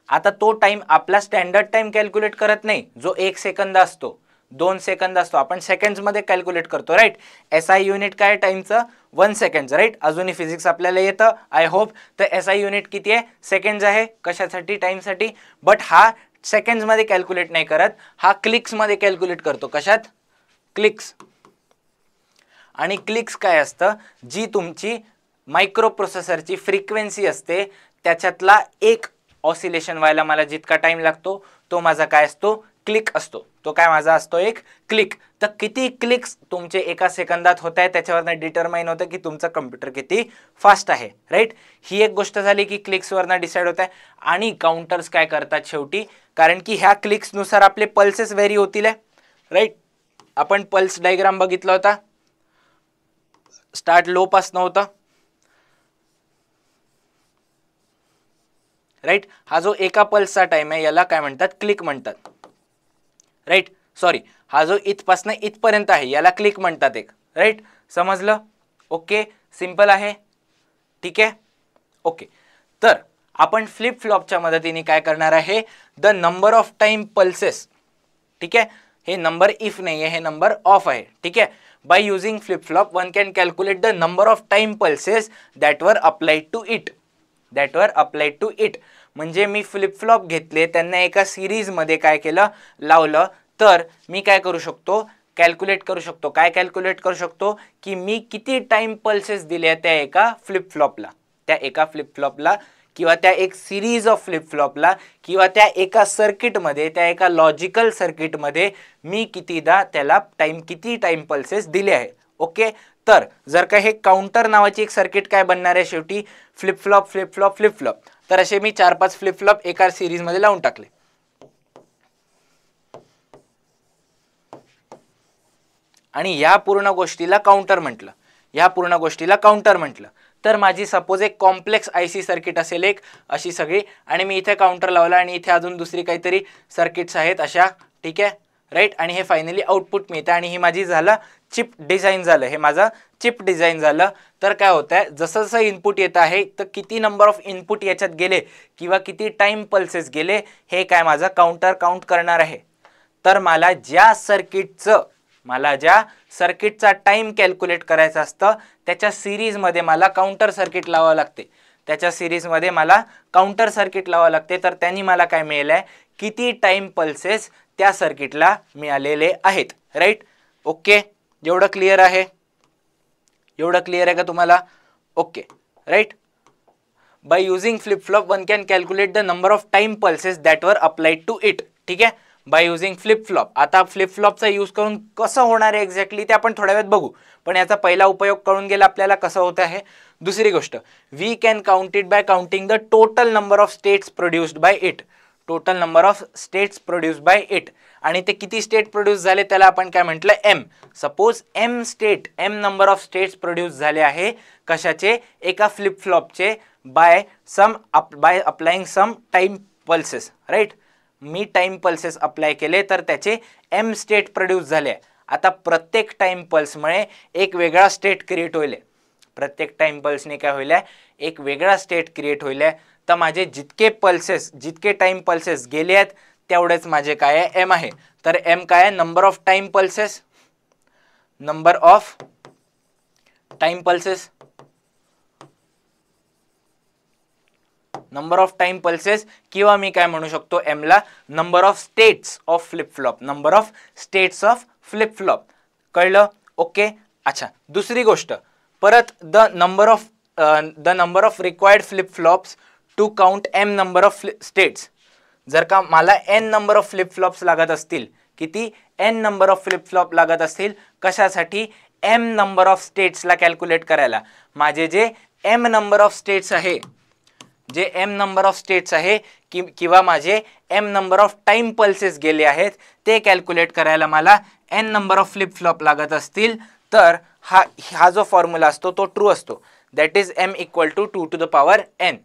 आता तो टाइम आपला स्टँडर्ड टाइम कॅल्क्युलेट करत नाही, जो 1 सेकंद असतो, 2 सेकंद असतो, आपण सेकंड्समध्ये कॅल्क्युलेट करतो. राईट, SI युनिट काय टाइमचं, 1 सेकंड. राईट, अजूनही फिजिक्स आपल्याला येतं आय होप. तर SI युनिट किती आहे, सेकंड्स आहे. कशासाठी, टाइमसाठी. बट हा सेकंड्समध्ये कॅल्क्युलेट नाही करत, हा क्लिक्समध्ये कॅल्क्युलेट करतो. कशात, क्लिक्स. आणि क्लिक्स काय असतं, जी तुमची मायक्रो प्रोसेसरची फ्रिक्वेन्सी असते त्याच्यातला एक ऑसिलेशन व्हायला मला जितका टाइम लागतो तो माझा काय असतो, क्लिक असतो. तो काय माझा असतो एक क्लिक. तर किती क्लिक्स तुमचे एका सेकंदात होत आहे त्याच्यावरनं डिटरमाइन होतं की तुमचा कम्प्युटर किती फास्ट आहे, राईट. ही एक गोष्ट झाली की क्लिक्सवरनं डिसाईड होत आहे. आणि काउंटर्स काय करतात शेवटी, कारण की ह्या क्लिक्सनुसार आपले पल्सेस व्हेरी होतील, राईट. आपण पल्स डायग्राम बघितला होता, स्टार्ट लो पासनं होतं, राईट. हा जो एका पल्सचा टाइम आहे याला काय म्हणतात, क्लिक म्हणतात, राईट. सॉरी, हा जो इथपासनं इथपर्यंत आहे याला क्लिक म्हणतात एक, राईट. समजलं? ओके, सिंपल आहे, ठीक आहे, ओके. तर आपण फ्लिप फ्लॉपच्या मदतीने काय करणार आहे, the number of time pulses, ठीक आहे. हे नंबर इफ नाही आहे, हे नंबर ऑफ आहे, ठीक आहे. By using flip flop one can calculate the number of time pulses that were applied to it, that were applied to it. म्हणजे मी फ्लिप फ्लॉप घेतले, त्यांना एका सिरीजमध्ये काय केलं, लावलं, तर मी काय करू शकतो, कॅल्क्युलेट करू शकतो. काय कॅल्क्युलेट करू शकतो की मी किती टाइम पल्सेस दिले त्या एका फ्लिप फ्लॉपला, त्या एका फ्लिप फ्लॉपला, किंवा त्या एक सिरीज ऑफ फ्लिप फ्लॉपला, किंवा त्या एका सर्किटमध्ये, त्या एका लॉजिकल सर्किटमध्ये मी कितीदा त्याला किती टाइम पल्सेस दिले आहे. ओके. तर जर का हे काउंटर नावाची एक सर्किट काय बनणार आहे शेवटी, flip flop flip flop flip flop. तर असे मी 4-5 फ्लिप फ्लॉप एका सिरीजमध्ये लावून टाकले. आणि या पूर्ण गोष्टीला काउंटर म्हटलं, या पूर्ण गोष्टीला काउंटर म्हटलं. तर माझी सपोज एक कॉम्प्लेक्स आयसी सर्किट असेल एक अशी सगळी, आणि मी इथे काउंटर लावला आणि इथे अजून दुसरी काहीतरी सर्किट्स आहेत अशा, ठीक आहे, राईट. आणि हे फायनली आउटपुट मिळतं आणि ही माझी झालं चिप डिझाईन झालं, हे माझं चिप डिझाईन झालं. तर काय होतं आहे, जसं जसं इनपुट येत आहे तर किती नंबर ऑफ इनपुट याच्यात गेले किंवा किती टाइम पल्सेस गेले हे काय माझा काउंटर काउंट करणार आहे. तर मला ज्या सर्किटचा टाइम कॅल्क्युलेट करायचा असतं त्याच्या सिरीजमध्ये मला काउंटर सर्किट लावावं लागते, त्याच्या सिरीजमध्ये मला काउंटर सर्किट लावावं लागते. तर त्यांनी मला काय मिळालं आहे, किती टाइम पल्सेस त्या सर्किटला मिळालेले आहेत, राईट. ओके, एवढं क्लिअर आहे, एवढं क्लिअर आहे का तुम्हाला? Okay, right. By using flip flop one can calculate the number of time pulses that were applied to it, ठीक आहे, बाय युजिंग फ्लिप फ्लॉप. आता फ्लिप फ्लॉपचा यूज करून कसं होणार आहे एक्झॅक्टली ते आपण थोड्या वेळात बघू, पण याचा पहिला उपयोग कळून गेला आपल्याला कसं होत आहे. दुसरी गोष्ट, we can count it by counting the total number of states produced by it, total number of states produced by it. आणि ते किती स्टेट प्रोड्यूस झाले त्याला आपण काय म्हटलं, M. Suppose M number of states produce झाले आहे कशाचे, एका फ्लिप फ्लॉपचे, by applying some time pulses, right. मी टाइम पल्सेस अप्लाय केले तर त्याचे एम स्टेट प्रोड्यूस झाले. आता प्रत्येक टाइम पल्समुळे एक वेगळा स्टेट क्रिएट होईल, प्रत्येक टाइम पल्सने काय होईल, एक वेगळा स्टेट क्रिएट होईल. तर माझे जितके टाइम पल्सेस गेले आहेत तेवढेच माझे काय आहे, एम आहे. तर एम काय आहे, number of time pulses, number of time pulses, number of time pulses, किंवा मी काय म्हणू शकतो एमला number of states of flip flop, number of states of flip flop. कळलं? ओके. अच्छा, दुसरी गोष्ट परत, the number of required flip flops to count M number of states. जर का मला N number of flip flops लागत असतील, किती, N number of flip flop लागत असतील कशासाठी, एम नंबर ऑफ स्टेट्सला कॅल्क्युलेट करायला. माझे जे एम नंबर ऑफ स्टेट्स आहे, जे एम नंबर ऑफ स्टेट्स आहे किंवा माझे M number of time pulses गेले आहेत ते कॅल्क्युलेट करायला मला N number of flip flop लागत असतील, तर हा जो फॉर्म्युला असतो तो ट्रू असतो. That is M equal to 2 to the power n,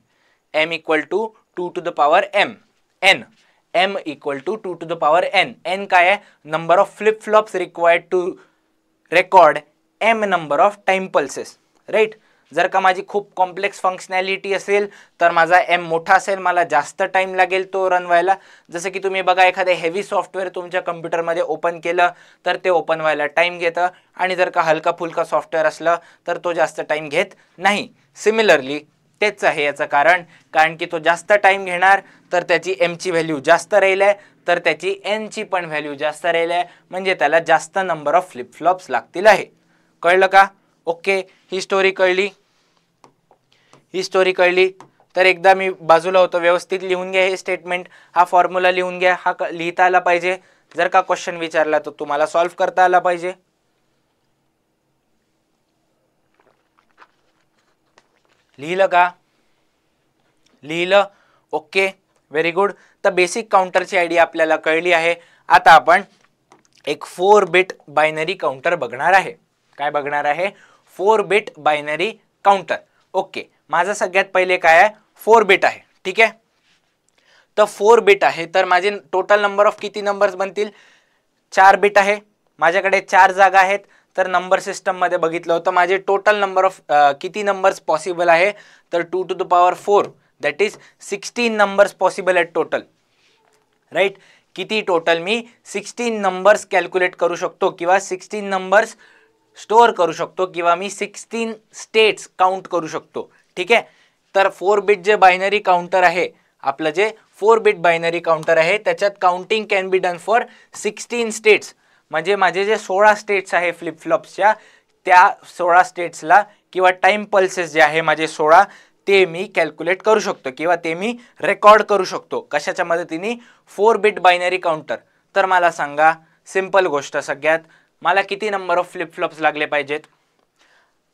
M equal to 2 to the power m, M equal to 2 to the power n. N काय आहे, number of flip flops required to record M number of time pulses, right. जर का माझी खूप कॉम्प्लेक्स फंक्शनॅलिटी असेल तर माझा एम मोठा असेल, मला जास्त टाइम लागेल तो रन व्हायला. जसं की तुम्ही बघा एखादे हेवी सॉफ्टवेअर तुमच्या कम्प्युटरमध्ये ओपन केलं तर ते ओपन व्हायला टाइम घेतं, आणि जर का हलका फुलका सॉफ्टवेअर असलं तर तो जास्त टाइम घेत नाही. सिमिलरली तेच आहे याचं कारण की तो जास्त टाइम घेणार तर त्याची एमची व्हॅल्यू जास्त राहील आहे, तर त्याची एनची पण व्हॅल्यू जास्त राहील आहे, म्हणजे त्याला जास्त नंबर ऑफ फ्लिप फ्लॉप्स लागतील आहे. कळलं का? ओके, ही स्टोरी कळली. तर एकदा मी बाजूला होतो, व्यवस्थित लिहून घ्या हे स्टेटमेंट, हा फॉर्म्युला लिहून घ्या, हा लिहिता आला पाहिजे. जर का क्वेश्चन विचारला तर तुम्हाला सॉल्व्ह करता आला पाहिजे. लिहिलं का? लिहिलं? Okay, very good. तर बेसिक काउंटरची आयडिया आपल्याला कळली आहे. आता आपण एक 4 बिट बायनरी काउंटर बघणार आहे. काय बघणार आहे? 4 बिट बायनरी काउंटर. ओके, माझं सगळ्यात पहिले काय आहे? 4 बिट आहे. ठीक आहे, तर 4 बिट आहे, तर माझे टोटल नंबर ऑफ किती नंबर्स बनतील? 4 बिट आहे. माझ्याकडे 4 जागा आहेत, तर नंबर सिस्टम मध्ये बघितलं होतं माझे टोटल नंबर ऑफ किती नंबर्स पॉसिबल आहे? तर 2 to the power 4, that is 16 numbers possible आहेत टोटल. राईट, किती टोटल? मी 16 नंबर्स कॅल्क्युलेट करू शकतो किंवा 16 नंबर्स स्टोअर करू शकतो किंवा मी 16 स्टेट्स काउंट करू शकतो. ठीक आहे, तर 4 बिट जे बायनरी काउंटर आहे, आपलं जे 4 बिट बायनरी काउंटर आहे, त्याच्यात counting can be done for 16 states. म्हणजे माझे जे 16 स्टेट्स आहे फ्लिप फ्लॉप्सच्या, त्या 16 स्टेट्सला किंवा टाइम पल्सेस जे आहे माझे 16, ते मी कॅल्क्युलेट करू शकतो किंवा ते मी रेकॉर्ड करू शकतो. कशाच्या मदतीने? 4 बिट बायनरी काउंटर. तर मला सांगा, सिंपल गोष्ट, सगळ्यात मला किती नंबर ऑफ फ्लिप फ्लॉप्स लागले पाहिजेत?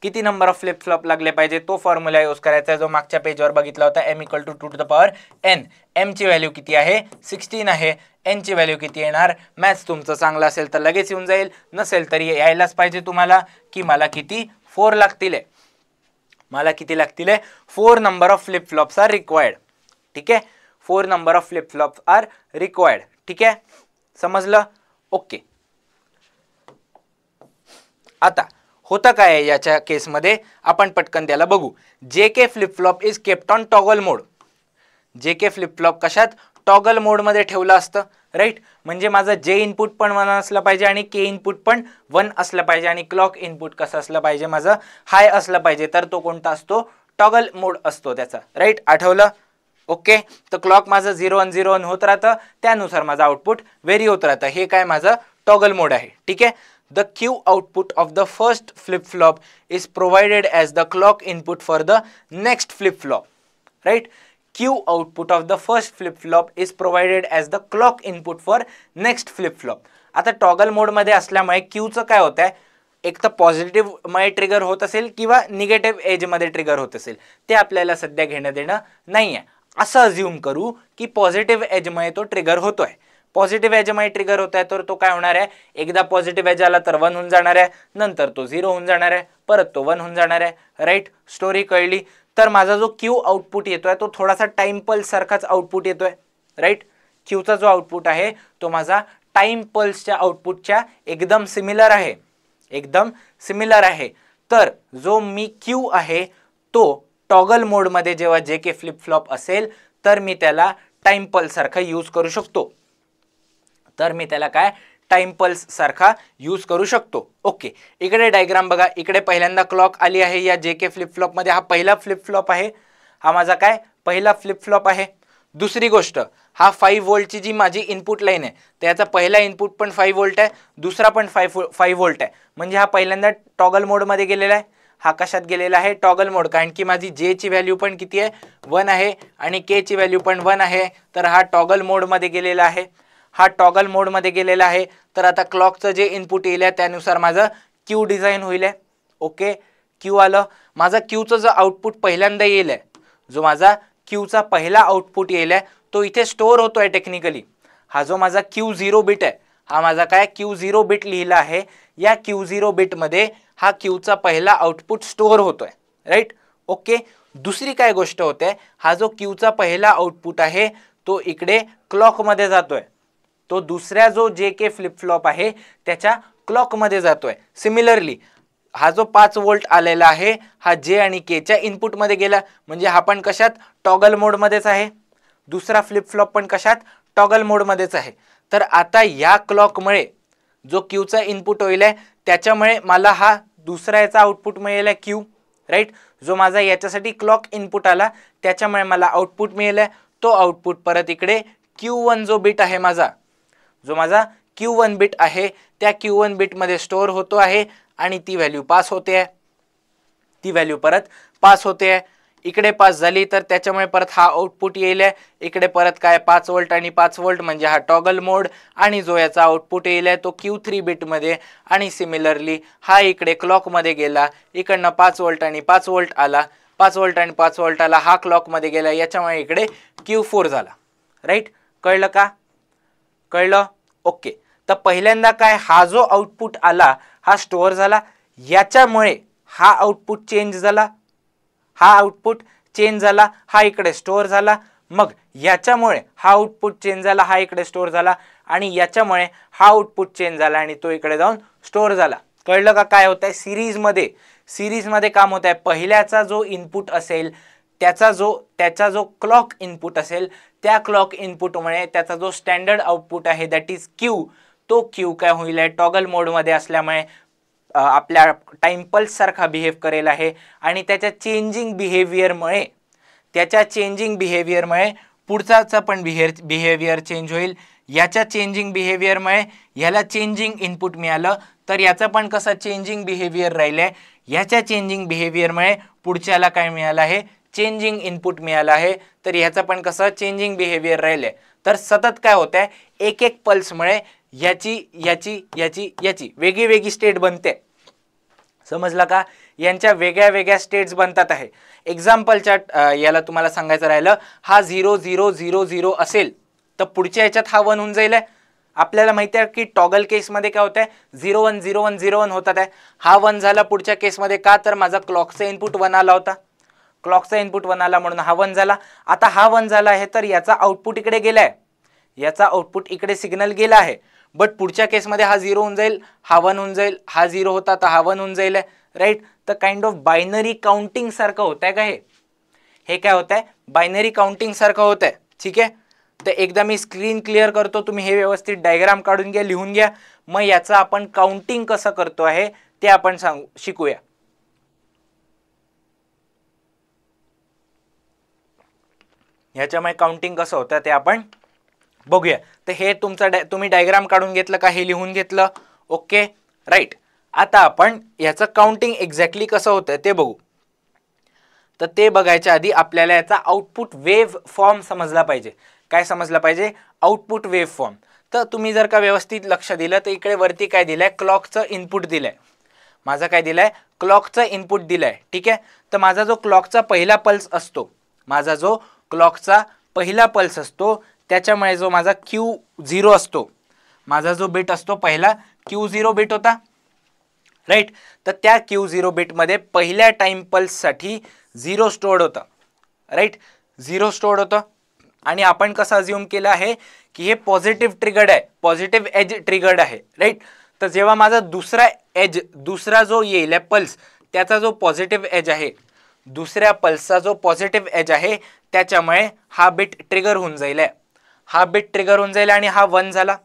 किती नंबर ऑफ फ्लिप फ्लॉप लागले पाहिजे? तो फॉर्म्युला यूज करायचा जो मागच्या पेजवर बघितला होता, m = 2 to the power n. m ची व्हॅल्यू किती आहे? 16 आहे. n ची व्हॅल्यू किती येणार? मॅथ्स तुमचं चांगलं असेल तर लगेच येऊन जाईल, नसेल तरी यायलाच पाहिजे तुम्हाला की मला किती? 4 लागतील. मला किती लागतील? 4 number of flip flops are required. ठीक आहे, 4 number of flip flops are required. ठीक आहे, समजलं? ओके. आता होतं काय याच्या केसमध्ये, आपण पटकन त्याला बघू. JK flip flop is kept on toggle mode. JK flip flop कशात? टॉगल मोड मध्ये ठेवलं असतं. राईट, म्हणजे माझं J इनपुट पण 1 असलं पाहिजे आणि K इनपुट पण 1 असलं पाहिजे आणि क्लॉक इनपुट कसं असलं पाहिजे? माझं हाय असलं पाहिजे. तर तो कोणता असतो? टॉगल मोड असतो त्याचा. राईट, आठवलं? ओके, तर क्लॉक माझं 0 1 0 1 होत राहतं, त्यानुसार माझं आउटपुट व्हेरी होत राहतं. हे काय? माझं टॉगल मोड आहे. ठीक आहे, the Q output of the first flip flop is provided as the clock input for the next flip flop. Right? Q output of the first flip flop is provided as the clock input for next flip flop. आता टॉगल मोड मध्ये असल्यामुळे Q चं काय होत आहे? एक तर पॉझिटिव्ह मध्ये ट्रिगर होत असेल किंवा निगेटिव्ह एज मध्ये ट्रिगर होत असेल, ते आपल्याला सध्या घेणं देणं नाहीये. असं अज्युम करू की पॉझिटिव्ह एज मध्ये तो ट्रिगर होतोय. पॉझिटिव्ह एज मध्ये ट्रिगर होत आहे, तर तो काय होणार आहे? एकदा पॉझिटिव्ह एज आला तर 1 होऊन जाणार आहे, नंतर तो 0 होऊन जाणार आहे, परत तो 1 होऊन जाणार आहे. राईट, स्टोरी कळली? तर माझा जो Q आउटपुट येतोय तो थोडासा टाइम पल्स सारखाच आउटपुट येतोय. राईट, Qचा जो आउटपुट आहे तो माझा टाइम पल्सच्या आउटपुटच्या एकदम सिमिलर आहे. एकदम सिमिलर आहे. तर जो मी Q आहे तो टॉगल मोड मध्ये जेव्हा JK फ्लिप फ्लॉप असेल तर मी त्याला टाइम पल्स सारखा यूज करू शकतो. तर मी त्याला काय? टाइम पल्स सारखा यूज करू शकतो. ओके, इकडे डायग्राम बघा. इकडे पहिल्यांदा क्लॉक आली आहे या JK फ्लिप फ्लॉप मध्ये. हा पहिला फ्लिप फ्लॉप आहे. हा माझा काय? पहिला फ्लिप फ्लॉप आहे. दुसरी गोष्ट, हा 5 व्होल्टची जी माझी इनपुट लाईन आहे, त्याचा पहिला इनपुट पण 5 व्होल्ट आहे, दुसरा पण 5 व्होल्ट आहे. म्हणजे हा पहिल्यांदा टॉगल मोड मध्ये गेलेला आहे. हा कशात गेलेला आहे? टॉगल मोड. कारण की माझी J ची व्हॅल्यू पण किती आहे? 1 आहे आणि K ची व्हॅल्यू पण 1 आहे. तर हा टॉगल मोड मध्ये गेलेला आहे. हा टॉगल मोड मध्ये गेलेला आहे. तर आता क्लॉकचं जे इनपुट येईल त्यानुसार माझं Q डिझाइन होईल. ओके, Q आलं. माझा Qचं जो आउटपुट पहिल्यांदा येईल, जो माझा Qचा पहिला आउटपुट येईल तो इथे स्टोअर होतोय टेक्निकली. हा जो माझा Q0 बिट आहे, हा माझा काय? Q0 बिट लिहिला आहे. या Q0 बिट मध्ये हा Qचा पहिला आउटपुट स्टोअर होतोय. Right, okay. दुसरी काय गोष्ट होते? हा जो Qचा पहिला आउटपुट आहे तो इकडे क्लॉक मध्ये जातोय. तो दुसऱ्या जो JK फ्लिप फ्लॉप आहे त्याच्या क्लॉक मध्ये जातोय. सिमिलरली हा जो 5 व्होल्ट आलेला आहे हा J आणि K च्या इनपुट मध्ये गेला. म्हणजे हा पण कशात? टॉगल मोड मध्येच आहे. दुसरा फ्लिप फ्लॉप पण कशात? टॉगल मोड मध्येच आहे. तर आता या क्लॉक मुळे जो Qचा इनपुट होईल त्याच्यामुळे मला हा दुसरा याचा आउटपुट मिळेल Q. राईट, जो माझा याच्यासाठी क्लॉक इनपुट आला त्याच्यामुळे मला आउटपुट मिळेल. तो आउटपुट परत इकडे Q1 जो बिट आहे माझा, जो माझा Q1 बिट आहे त्या Q1 बिट मध्ये स्टोअर होतो आहे आणि ती व्हॅल्यू पास होते आहे. ती व्हॅल्यू परत पास होते आहे. इकडे पास झाली तर त्याच्यामुळे परत हा आउटपुट येईल, इकडे परत काय 5 व्होल्ट आणि 5 व्होल्ट म्हणजे हा टॉगल मोड, आणि जो याचा आउटपुट येईल तो Q3 बिट मध्ये, आणि सिमिलरली हा इकडे क्लॉक मध्ये गेला, इकडनं 5 व्होल्ट आणि 5 व्होल्ट आला, 5 व्होल्ट आणि 5 व्होल्ट आला, हा क्लॉक मध्ये गेला, याच्यामुळे इकडे Q4 झाला. राईट, कळलं का? कळलं? ओके. तर पहिल्यांदा काय, हा जो आउटपुट आला हा स्टोअर झाला, याच्यामुळे हा आउटपुट चेंज झाला, हा आउटपुट चेंज झाला, हा इकडे स्टोअर झाला, मग याच्यामुळे हा आउटपुट चेंज झाला, हा इकडे स्टोअर झाला, आणि याच्यामुळे हा आउटपुट चेंज झाला आणि तो इकडे जाऊन स्टोअर झाला. कळलं का काय होत आहे? सिरीज मध्ये काम होत आहे. पहिल्याचा जो इनपुट असेल त्याचा जो क्लॉक इनपुट असेल, त्या क्लॉक इनपुटमुळे त्याचा जो स्टँडर्ड आउटपुट आहे दॅट इज क्यू, तो क्यू काय होईल आहे, टॉगल मोडमध्ये असल्यामुळे आपल्या टाइम पल्स सारखा बिहेव करेल आहे, आणि त्याच्या चेंजिंग बिहेवियरमुळे पुढचाचा पण बिहेवियर चेंज होईल. याच्या चेंजिंग बिहेवियरमुळे याला चेंजिंग इनपुट मिळालं, तर याचं पण कसं चेंजिंग बिहेवियर राहिलंय, याच्या चेंजिंग बिहेवियरमुळे पुढच्याला काय मिळालं आहे, चेंजिंग इनपुट मिळालं आहे, तर ह्याचं पण कसं चेंजिंग बिहेवियर राहिलंय. तर सतत काय होत आहे, एक एक पल्समुळे याची वेगळी वेगळी स्टेट बनते. समजला का? यांच्या वेगळ्या वेगळ्या स्टेट्स बनतात आहे. एक्झाम्पलच्या याला तुम्हाला सांगायचं राहिलं, हा 0 0 0 0 असेल तर पुढच्या याच्यात हा 1 होऊन जाईल. आपल्याला माहिती आहे की टॉगल केसमध्ये काय होत आहे, 0 1 0 1 0 1 होतात आहे. हा 1 झाला पुढच्या केसमध्ये, का तर माझा क्लॉकचा इनपुट 1 आला होता, क्लॉकचा इनपुट 1 आला म्हणून हा 1 झाला. आता हा 1 झाला आहे तर याचा आउटपुट इकडे गेलाय, याचा आउटपुट इकडे सिग्नल गेला आहे, बट पुढच्या केसमध्ये हा 0 होऊन जाईल, हा 1 होऊन जाईल, हा 0 होता तर हा 1 होऊन जाईल. राईट, तर काइंड ऑफ बायनरी काउंटिंग सारखं होत आहे का हे काय होत आहे, बायनरी काउंटिंग सारखं होत आहे. ठीक आहे, तर एकदा मी स्क्रीन क्लिअर करतो, तुम्ही हे व्यवस्थित डायग्राम काढून घ्या, लिहून घ्या, मग याचं आपण काउंटिंग कसं करतो आहे ते आपण शिकूया. ह्याच्यामुळे काउंटिंग कसं होतं ते आपण बघूया. तर हे तुम्ही डायग्राम काढून घेतलं का, हे लिहून घेतलं? Okay, right. आता आपण याचं काउंटिंग एक्झॅक्टली कसं होतं ते बघू. तर ते बघायच्या आधी आपल्याला याचा आउटपुट वेव्ह फॉर्म समजला पाहिजे. काय समजला पाहिजे? Output wave form. तर तुम्ही जर का व्यवस्थित लक्ष दिलं तर इकडे वरती काय दिलंय, क्लॉकचं इनपुट दिलंय. माझा काय दिलंय, क्लॉकचं इनपुट दिलंय. ठीक आहे, तर माझा जो क्लॉकचा पहिला पल्स असतो, त्याच्यामुळे जो माझा Q0 असतो, माझा जो बिट असतो पहिला Q0 बिट होता. राईट, तर त्या Q0 बिटमध्ये पहिल्या टाइम पल्ससाठी 0 स्टोअर्ड होतं. राईट, 0 स्टोअर्ड होतं, आणि आपण कसं अज्युम केलं आहे की हे पॉझिटिव्ह ट्रिगर्ड आहे, पॉझिटिव्ह एज ट्रिगर्ड आहे. राईट, तर जेव्हा माझा दुसरा जो येईल पल्स, त्याचा जो पॉझिटिव्ह एज आहे, दुसऱ्या पल्सचा जो पॉझिटिव्ह एज आहे, त्याच्यामुळे हा बिट ट्रिगर होऊन जाईल, आणि हा 1 झाला.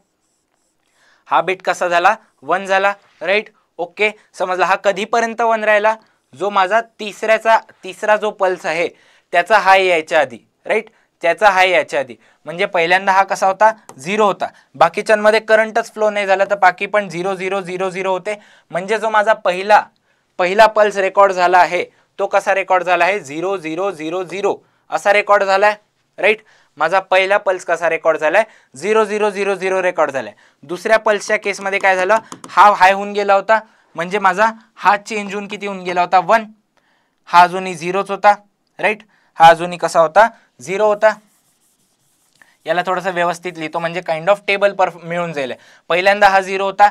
हा बिट कसा झाला, 1 झाला. राईट, ओके, समजला. हा कधीपर्यंत 1 राहिला, जो माझा तिसरा जो पल्स आहे त्याचा हाय यायच्या आधी. राईट, त्याचा हाय यायच्या आधी, म्हणजे पहिल्यांदा हा कसा होता, 0 होता. बाकीच्यांमध्ये करंटच फ्लो नाही झाला तर बाकी पण 0 0 0 0 होते. म्हणजे जो माझा पहिला पल्स रेकॉर्ड झाला आहे तो कसा रेकॉर्ड झाला आहे, 0 0 0 0 असा रेकॉर्ड झालाय. राईट, माझा पहिला पल्स कसा रेकॉर्ड झालाय, 0 0 0 0 रेकॉर्ड झालाय. दुसऱ्या पल्सच्या केसमध्ये काय झालं, हा हाय होऊन गेला होता, म्हणजे माझा हा चेंज होऊन किती होऊन गेला होता, 1. हा अजूनही 0च होता. राईट, हा अजूनही कसा होता, 0 होता. याला थोडंसं व्यवस्थित लिहितो म्हणजे काइंड ऑफ टेबल मिळून जाईल. पहिल्यांदा हा 0 होता,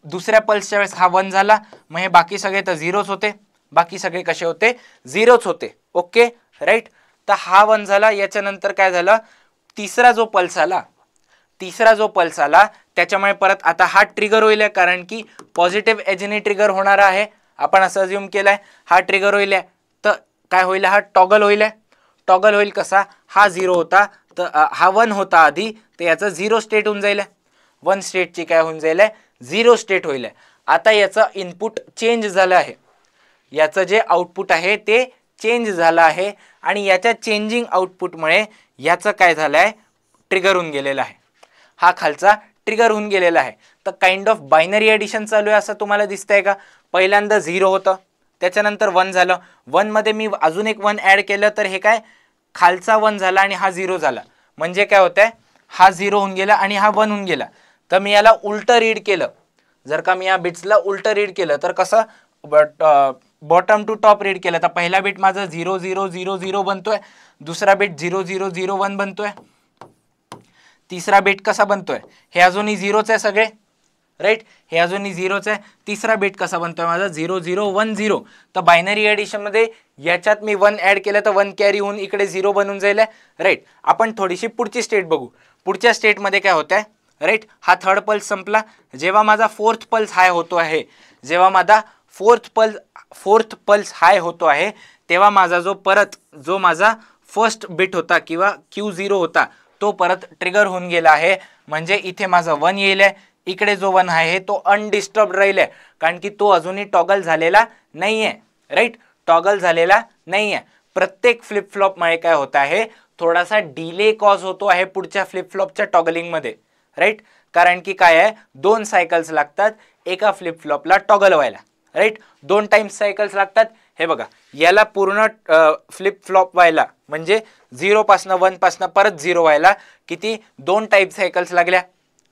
दुसऱ्या पल्सच्या वेळेस हा 1 झाला, मग हे बाकी सगळे तर 0च होते, बाकी सगळे कसे होते, 0च होते. ओके, राईट, तर हा 1 झाला. याच्यानंतर काय झालं, तिसरा जो पल्स आला त्याच्यामुळे परत आता हा ट्रिगर होईल, कारण की पॉझिटिव्ह एजने ट्रिगर होणार आहे, आपण असं अज्युम केलंय. हा ट्रिगर होईल, तर काय होईल, हा टॉगल होईल. कसा, हा 0 होता तर हा 1 होता आधी, तर याचं 0 स्टेट होऊन जाईल. 1 स्टेटची काय होऊन जाईल, 0 स्टेट होईल. आता याचं इनपुट चेंज झालं आहे, याचं जे आउटपुट आहे ते चेंज झालं आहे, आणि याच्या चेंजिंग आउटपुटमुळे याचं काय झालंय, ट्रिगर होऊन गेलेला आहे. हा खालचा ट्रिगर होऊन गेलेला आहे. तर काइंड ऑफ बायनरी ॲडिशन चालू आहे असं तुम्हाला दिसतंय का. पहिल्यांदा 0 होतं, त्याच्यानंतर 1 झालं, 1 मध्ये मी अजून एक 1 ऍड केलं तर हे काय खालचा 1 झाला आणि हा 0 झाला, म्हणजे काय होतंय हा 0 होऊन गेला आणि हा 1 होऊन गेला. तर मी याला उलटं रीड केलं, जर का मी या बिट्सला उलटं रीड केलं तर कसं बॉटम टू टॉप रीड केलं तर पहिला बिट माझा 0 0 0 0 बनतोय, दुसरा बिट 0 0 0 1 बनतोय, तिसरा बिट कसा बनतोय हे अजूनही 0च आहे सगळे, राईट, हे अजूनही 0च आहे. तिसरा बिट कसा बनतोय माझा 0 0 1 0. तर बायनरी एडिशन मध्ये याच्यात मी 1 ऍड केलं तर 1 कॅरी होऊन इकडे 0 बनून जाईल, राईट. आपण थोडीशी पुढची स्टेट बघू. पुढच्या स्टेट मध्ये काय होतंय, राईट, हा थर्ड पल्स संपला, जेव्हा माझा फोर्थ पल्स हाय होतो आहे, जेव्हा माझा फोर्थ पल्स हाय होतो आहे तेव्हा माझा जो माझा फर्स्ट बिट होता किंवा Q0 होता तो परत ट्रिगर होऊन गेला आहे, म्हणजे इथे माझा 1 येईल, इकडे जो 1 आहे तो अनडिस्टर्ब राहील, कारण की तो अजूनही टॉगल झालेला नाहीये, राईट, टॉगल झालेला नाहीये. प्रत्येक फ्लिप फ्लॉप मुळे काय होत आहे, थोडासा डिले कॉज होतो आहे पुढच्या फ्लिप फ्लॉपच्या टॉगलिंग मध्ये, राईट, कारण की काय आहे 2 सायकल्स लागतात एका फ्लिप फ्लॉपला टॉगल व्हायला, राईट, 2 टाइम्स सायकल्स लागतात. हे बघा, याला पूर्ण फ्लिप फ्लॉप व्हायला म्हणजे 0 पासून 1 पासून परत 0 व्हायला किती 2 टाइप सायकल्स लागल्या,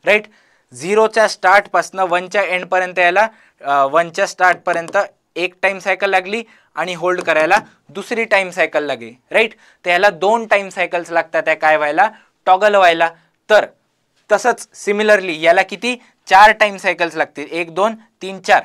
राईट. 0च्या स्टार्ट पासून 1च्या एंड पर्यंत यायला 1च्या स्टार्ट पर्यंत एक टाइम सायकल लागली आणि होल्ड करायला दुसरी टाइम सायकल लागली, राईट. तर याला 2 टाइम सायकल्स लागतात आहे काय व्हायला, टॉगल व्हायला. तर तसंच सिमिलरली याला किती 4 टाइम सायकल्स लागतील, 1 2 3 4,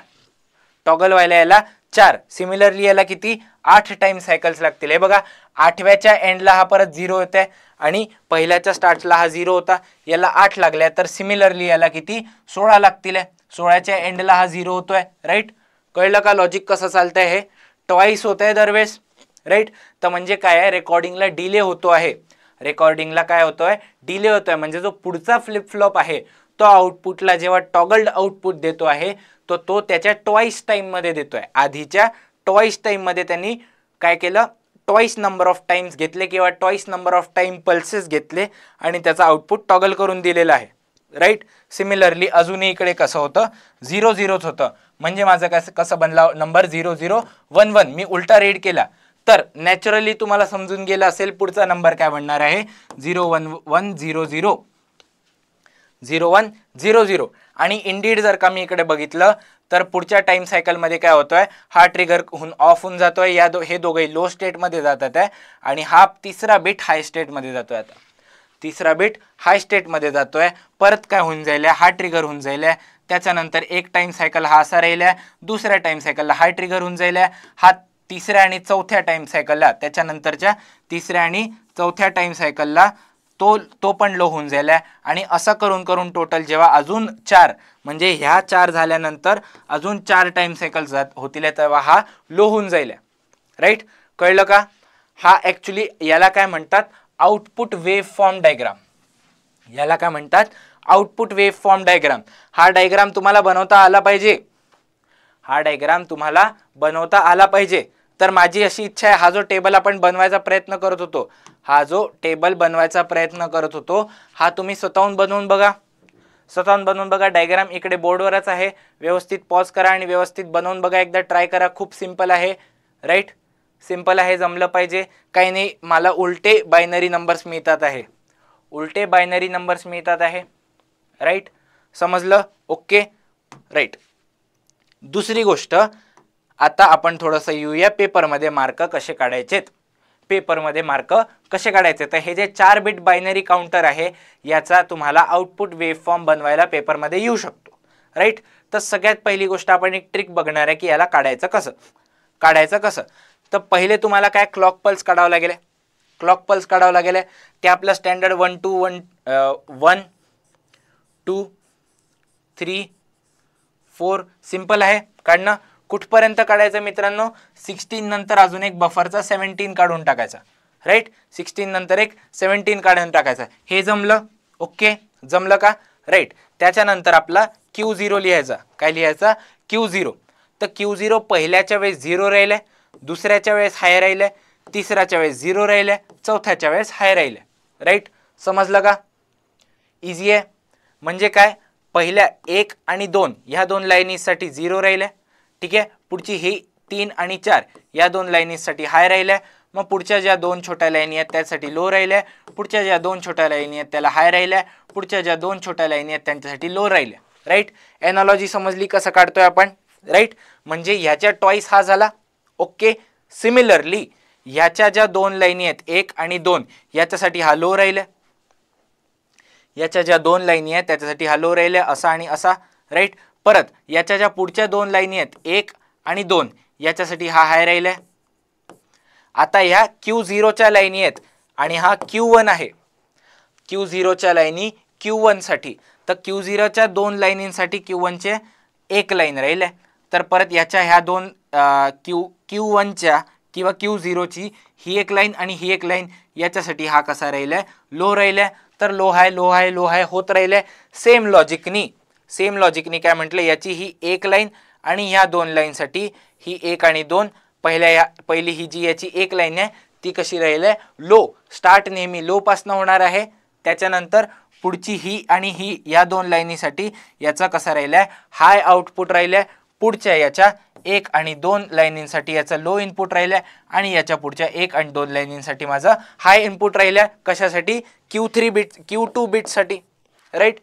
टॉगल व्हायला याला 4. सिमिलरली याला किती 8 टाइम सायकल्स लागतील. हे बघा, 8व्याच्या एंडला हा परत 0 होत आहे आणि पहिल्याच्या स्टार्टला हा 0 होता, याला 8 लागल्या, तर सिमिलरली याला किती 16 लागतील, 16च्या एंडला हा 0 होतोय, राईट. कळलं का लॉजिक कसं चालतंय, हे ट्वाइस होत आहे दरवेळेस, राईट. तर म्हणजे काय आहे, रेकॉर्डिंगला डिले होतो आहे, रेकॉर्डिंगला काय होतोय डिले होतोय, म्हणजे जो पुढचा फ्लिप फ्लॉप आहे तो आउटपुटला जेव्हा टॉगल्ड आउटपुट देतो आहे तो त्याच्या ट्वाइस टाइम मध्ये देतोय, आधीच्या ट्वाइस टाइम मध्ये त्यांनी काय केलं, ट्वाइस नंबर ऑफ टाइम्स घेतले किंवा twice number of time pulses घेतले आणि त्याचा आउटपुट टॉगल करून दिलेला आहे, राईट. सिमिलरली अजूनही इकडे कसं होतं 0 0च होतं, म्हणजे माझं कसं बनला नंबर 0 0 1 1. मी उलटा रीड केला तर नॅचरली तुम्हाला समजून गेलं असेल पुढचा नंबर काय बनणार आहे 0 1 1 0 0 0 1 0 0. आणि इंडीड जर का मी इकडे बघितलं तर पुढच्या टाइम सायकल मध्ये काय होतोय, हा ट्रिगर ऑफ होऊन जातोय, हे दोघे लो स्टेट मध्ये जातात आहे आणि हा तिसरा बिट हाय स्टेट मध्ये जातोय. आता तिसरा बिट हाय स्टेट मध्ये जातोय, परत काय होऊन जाईल, हा ट्रिगर होऊन जाईल, त्याच्यानंतर एक टाइम सायकल हा असा राहील, दुसऱ्या टाइम सायकलला हा ट्रिगर होऊन जाईल, हा तिसऱ्या आणि चौथ्या टाइम सायकलला, त्याच्यानंतरच्या तिसऱ्या आणि चौथ्या टाइम सायकलला तो पण लो होऊन जाईल, आणि असं करून करून टोटल जेव्हा अजून 4 म्हणजे ह्या 4 झाल्यानंतर अजून 4 टाइम सायकल्स होतील तेव्हा हा लो होऊन जाईल, राईट. कळलं का. हा ऍक्च्युली याला काय म्हणतात आउटपुट वेव फॉर्म डायग्राम, याला काय म्हणतात आउटपुट वेव फॉर्म डायग्राम. हा डायग्राम तुम्हाला बनवता आला पाहिजे, हा डायग्राम तुम्हाला बनवता आला पाहिजे. तर माझी अशी इच्छा आहे, हा जो टेबल आपण बनवायचा प्रयत्न करत होतो, हा जो टेबल बनवायचा प्रयत्न करत होतो हा तुम्ही स्वतःहून बनवून बघा, स्वतःहून बनवून बघा. डायग्राम इकडे बोर्डवरच आहे, व्यवस्थित पॉज करा आणि व्यवस्थित बनवून बघा, एकदा ट्राय करा. खूप सिंपल आहे, राईट, सिंपल आहे, जमलं पाहिजे. काही नाही, मला उलटे बायनरी नंबर्स मिळतात आहे, उलटे बायनरी नंबर्स मिळतात आहे, राईट. समजलं, ओके, राईट. दुसरी गोष्ट, आता आपण थोडंसं येऊया पेपरमध्ये मार्क कसे काढायचेत, पेपरमध्ये मार्क कसे काढायचे. तर हे जे 4 बिट बायनरी काउंटर आहे याचा तुम्हाला आउटपुट वेव फॉर्म बनवायला पेपरमध्ये येऊ शकतो, राईट. तर सगळ्यात पहिली गोष्ट आपण एक ट्रिक बघणार आहे की याला काढायचं कसं. तर पहिले तुम्हाला काय क्लॉक पल्स काढावं लागेल, क्लॉक पल्स काढावं लागेल. ते आपलं स्टँडर्ड 1 2 1 2 3 4 सिंपल आहे काढणं. कुठपर्यंत काढायचं मित्रांनो, 16 नंतर अजून एक बफरचा 17 काढून टाकायचा, राईट. 16 नंतर एक 17 काढून टाकायचा. हे जमलं, ओके, जमलं का, राईट. त्याच्यानंतर आपला Q0 लिहायचा, काय लिहायचा Q0. तर Q0 पहिल्याच्या वेळेस 0 राहिलंय, दुसऱ्याच्या वेळेस हाय राहिलंय, तिसऱ्याच्या वेळेस 0 राहिलंय, चौथ्याच्या वेळेस हाय राहिलंय, राईट. समजलं का, इझी आहे. म्हणजे काय, पहिल्या 1 आणि 2 ह्या 2 लाईनीसाठी 0 राहिलंय, ठीक आहे. पुढची ही 3 आणि 4 या दोन लाईनीसाठी हाय राहिल्या, मग पुढच्या ज्या दोन छोट्या लाईनी आहेत त्यासाठी लो राहिल्या, पुढच्या ज्या दोन छोट्या लाईनी आहेत त्याला हाय राहिल्या, पुढच्या ज्या दोन छोट्या लाईनी आहेत त्यांच्यासाठी लो राहिल्या, राईट. एनालॉजी समजली कसं काढतोय आपण, राईट. म्हणजे ह्याच्या टॉईस हा झाला, ओके. सिमिलरली ह्याच्या ज्या दोन लाईनी आहेत 1 आणि 2 याच्यासाठी हा लो राहिल्या, याच्या ज्या दोन लाईनी आहेत त्याच्यासाठी हा लो राहिल्या, असा आणि असा, राईट. परत याच्या ज्या पुढच्या दोन लाईनी आहेत 1 आणि 2 याच्यासाठी हा हाय राहिलाय. आता ह्या Q0 च्या लाईनी आहेत आणि हा Q1 आहे, Q0 च्या लाईनी Q1 साठी, तर Q0 च्या दोन लाईनींसाठी Q1 चे एक लाईन राहिल्या. तर परत याच्या ह्या दोन Q1 च्या किंवा Q0 ची ही एक लाईन आणि ही एक लाईन याच्यासाठी हा कसा राहिलाय, लो राहिलाय. तर लो हाय लो हाय लो हाय होत राहिलाय. सेम लॉजिकनी काय म्हटलं, याची ही एक लाईन आणि ह्या दोन लाईनसाठी ही 1 आणि 2, पहिली ही जी याची एक लाईन आहे ती कशी राहिलाय, लो. स्टार्ट नेहमी लो पासून होणार आहे. त्याच्यानंतर पुढची ही आणि ही या दोन लाईनीसाठी याचा कसा राहिलाय, हाय आउटपुट राहिलाय. पुढच्या याच्या 1 आणि 2 लाईनींसाठी याचा लो इनपुट राहिलाय आणि याच्या पुढच्या 1 आणि 2 लाईनींसाठी माझा हाय इनपुट राहिलाय. कशासाठी, Q2 बिट साठी, राईट.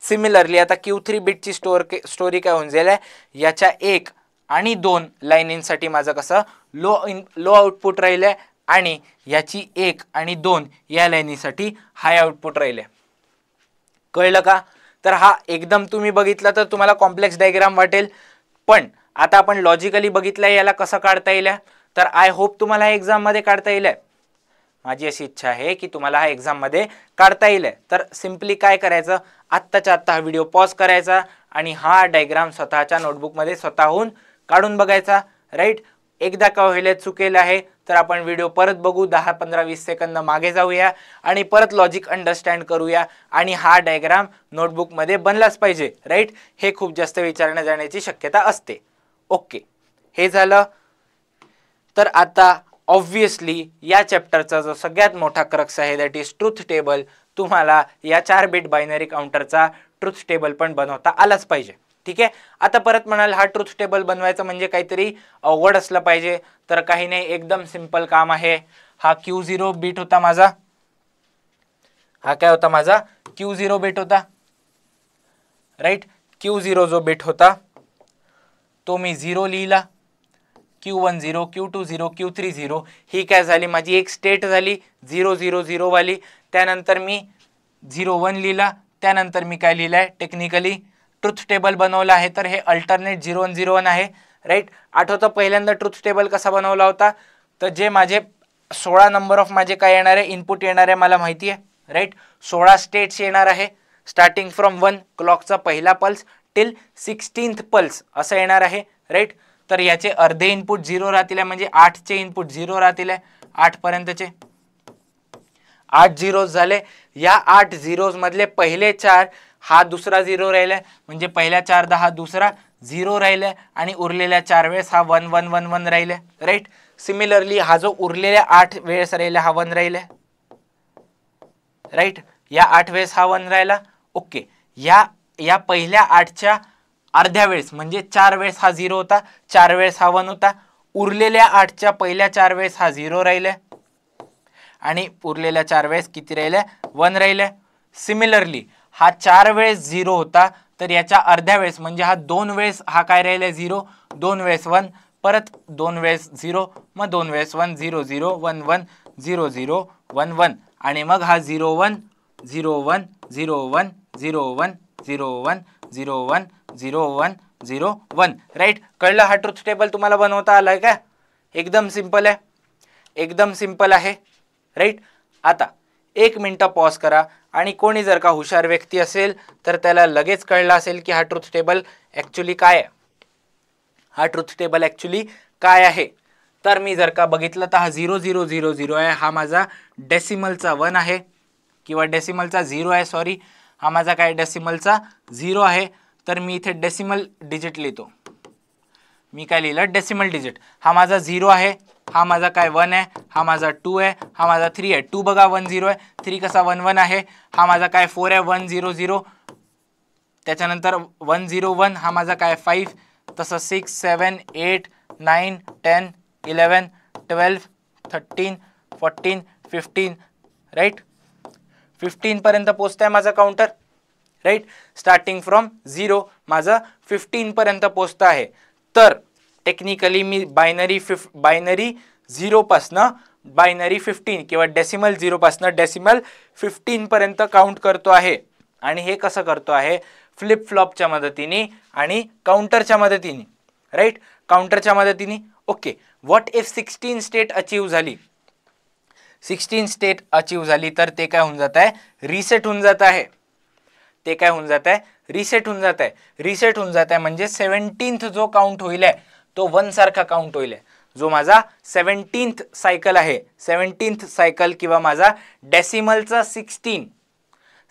सिमिलरली आता Q3 बिटची स्टोरी काय होऊन जाईल, याच्या 1 आणि 2 लाईनींसाठी माझं कसं लो आउटपुट राहिलंय आणि याची 1 आणि 2 या लाईनीसाठी हाय आउटपुट राहिलंय. कळलं का? तर हा एकदम तुम्ही बघितला तर तुम्हाला कॉम्प्लेक्स डायग्राम वाटेल, पण आता आपण लॉजिकली बघितलंय याला कसं काढता येईल. तर आय होप तुम्हाला हा एक्झाम मध्ये काढता येईल. माझी अशी इच्छा आहे की तुम्हाला हा एक्झाम मध्ये काढता येईल. तर सिम्पली काय करायचं, आत्ताच्या आत्ता हा व्हिडिओ पॉज करायचा आणि हा डायग्राम स्वतःच्या नोटबुकमध्ये स्वतःहून काढून बघायचा, राईट. एकदा का होईल चुकेल आहे तर आपण व्हिडिओ परत बघू, 10, 15, 20 सेकंद मागे जाऊया आणि परत लॉजिक अंडरस्टँड करूया आणि हा डायग्राम नोटबुकमध्ये बनलाच पाहिजे, राईट. हे खूप जास्त विचारण्यात जाण्याची शक्यता असते. ओके, हे झालं. तर आता ऑब्विसली या चॅप्टरचा जो सगळ्यात मोठा क्रक्स आहे दॅट इज ट्रुथ टेबल. तुम्हाला या 4 बिट बायनरी काउंटरचा ट्रुथ टेबल पण बनवता आलाच पाहिजे, ठीक आहे. आता परत म्हणाल हा ट्रुथ टेबल बनवायचं म्हणजे काहीतरी अवघड असलं पाहिजे, तर काही नाही, एकदम सिंपल काम आहे. हा Q0 बिट होता माझा, हा काय होता माझा, Q0 बिट होता, राईट. Q0 जो बिट होता तो मी 0 लिहिला, Q1 0, Q2 0, Q3 0. ही काय झाली माझी एक स्टेट झाली 0 0 0 वाली. त्यानंतर मी 0 1 लिहिला, त्यानंतर मी काय लिहिलंय, टेक्निकली ट्रुथ टेबल बनवलं आहे. तर हे अल्टरनेट 0 1 0 1 आहे, राईट. आठवतं पहिल्यांदा ट्रुथ टेबल कसा बनवला होता, तर जे माझे 16 नंबर ऑफ माझे काय येणार आहे, इनपुट येणार आहे मला माहिती आहे, राईट. 16 स्टेट्स येणार आहे, स्टार्टिंग फ्रॉम 1 क्लॉकचा पहिला पल्स टिल 16th पल्स असं येणार आहे, राईट. तर याचे अर्धे इनपुट 0 राहतील, म्हणजे 8 चे इनपुट 0 राहतील, 8 पर्यंतचे 8 झिरोज झाले. या 8 झिरोज मधले पहिले 4 हा दुसरा 0 राहिलाय, म्हणजे पहिल्या 4 हा दुसरा 0 राहिलाय आणि उरलेल्या 4 वेळेस हा 1 1 1 1 राहिलाय, राईट. सिमिलरली हा जो उरलेल्या 8 वेळेस राहिला हा 1 राहिलाय, राईट. या 8 वेळेस हा 1 राहिला, ओके. या पहिल्या 8च्या अर्ध्या वेळेस म्हणजे 4 वेळेस हा 0 होता, 4 वेळेस हा 1 होता. उरलेल्या 8च्या पहिल्या 4 वेळेस हा 0 राहिलाय आणि उरलेल्या 4 वेळेस किती राहिलाय, 1 राहिलाय. सिमिलरली हा 4 वेळेस 0 होता, तर याच्या अर्ध्या वेळेस म्हणजे हा 2 वेळेस हा काय राहिलाय 0, 2 वेळेस 1, परत 2 वेळेस 0, मग 2 वेळेस 1 0 0 1 1 0 0 1 1 आणि मग हा 0 1 0 1 0 1 0 1 0 1 0 1 0 1 0 1, राईट. कळलं हा ट्रुथ टेबल तुम्हाला बनवता आलाय का? एकदम सिंपल आहे, एकदम सिंपल आहे, राईट. आता 1 मिनिट पॉज करा आणि कोणी जर का हुशार व्यक्ती असेल तर त्याला लगेच कळलं असेल की हा ट्रुथ टेबल ॲक्च्युली काय आहे. हा ट्रुथ टेबल ॲक्च्युली काय आहे, तर मी जर का बघितलं तर हा 0 0 0 0 आहे, हा माझा डेसिमलचा 1 आहे किंवा डेसिमलचा 0 आहे, सॉरी. हा माझा काय डेसिमलचा 0 आहे, तर मी इथे डेसिमल डिजिट लिहितो. मी काय लिहिलं, डेसिमल डिजिट. हा माझा 0 आहे, हा माझा काय 1 आहे, हा माझा 2 आहे, हा माझा 3 आहे. 2 बघा 1 0 आहे, 3 कसा 1 1 आहे. हा माझा काय 4 आहे, 1 0 0. त्याच्यानंतर 1 0 1 हा माझा काय 5 तसं 6 7 8 9 10 11 12 13 14 15 राईट 15 पर्यंत पोहोचताय माझा काउंटर राईट स्टार्टिंग फ्रॉम 0 माझं 15 पर्यंत पोहोचत आहे. तर टेक्निकली मी बायनरी 0 पासनं बायनरी 15 किंवा डेसिमल 0 पासनं डेसिमल 15 पर्यंत काउंट करतो आहे. आणि हे कसं करतो आहे फ्लिप फ्लॉपच्या मदतीने आणि काउंटरच्या मदतीने राईट काउंटरच्या मदतीने. Okay what if 16 state achieve झाली 16 स्टेट अचीव झाली तर ते काय होऊन जात आहे रिसेट होऊन जात आहे. ते काय होऊन जात आहे रिसेट होऊन जात आहे. रिसेट होऊन जात आहे म्हणजे 17th जो काउंट होईल तो 1 सारखा काउंट होईल. जो माझा 17th सायकल आहे 17th सायकल किंवा माझा डेसिमलचा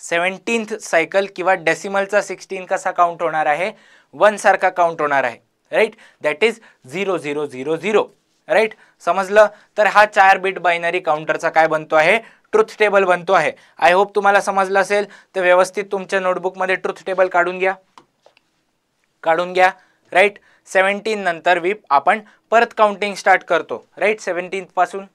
17th सायकल किंवा डेसिमलचा 16 कसा काउंट होणार आहे 1 सारखा काउंट होणार आहे राईट दॅट इज 0 0 0 0 राईट समजलं. तर हा 4 बिट बायनरी काउंटरचा काय बनतो आहे ट्रुथ टेबल बनतो आहे. आय होप तुम्हाला समजलं असेल. तर व्यवस्थित तुमच्या नोटबुकमध्ये ट्रुथ टेबल काढून घ्या राईट. 17 नंतर आपण परत काउंटिंग स्टार्ट करतो राईट 17th पासून.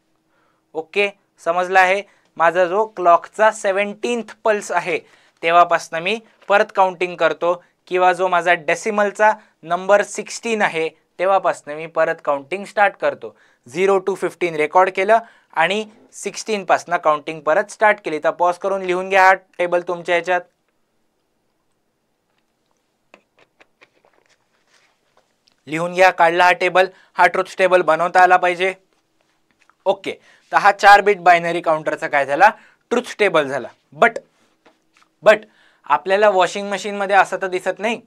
ओके समजलं आहे. माझा जो क्लॉकचा 17th पल्स आहे तेव्हापासून मी परत काउंटिंग करतो किंवा जो माझा डेसिमलचा नंबर 16 आहे तेव्हापासून मी परत काउंटिंग स्टार्ट करतो. 0 to 15 रेकॉर्ड केलं आणि 16 पासून काउंटिंग परत स्टार्ट केली. तर पॉज करून लिहून घ्या हा टेबल तुमच्या ह्याच्यात. लिहून घ्या काढला हा टेबल. हा ट्रुथ टेबल बनवता आला पाहिजे. ओके तर हा 4 बिट बायनरी काउंटरचा काय झाला ट्रुथ टेबल झाला. बट आपल्याला वॉशिंग मशीन मध्ये असं तर दिसत नाही.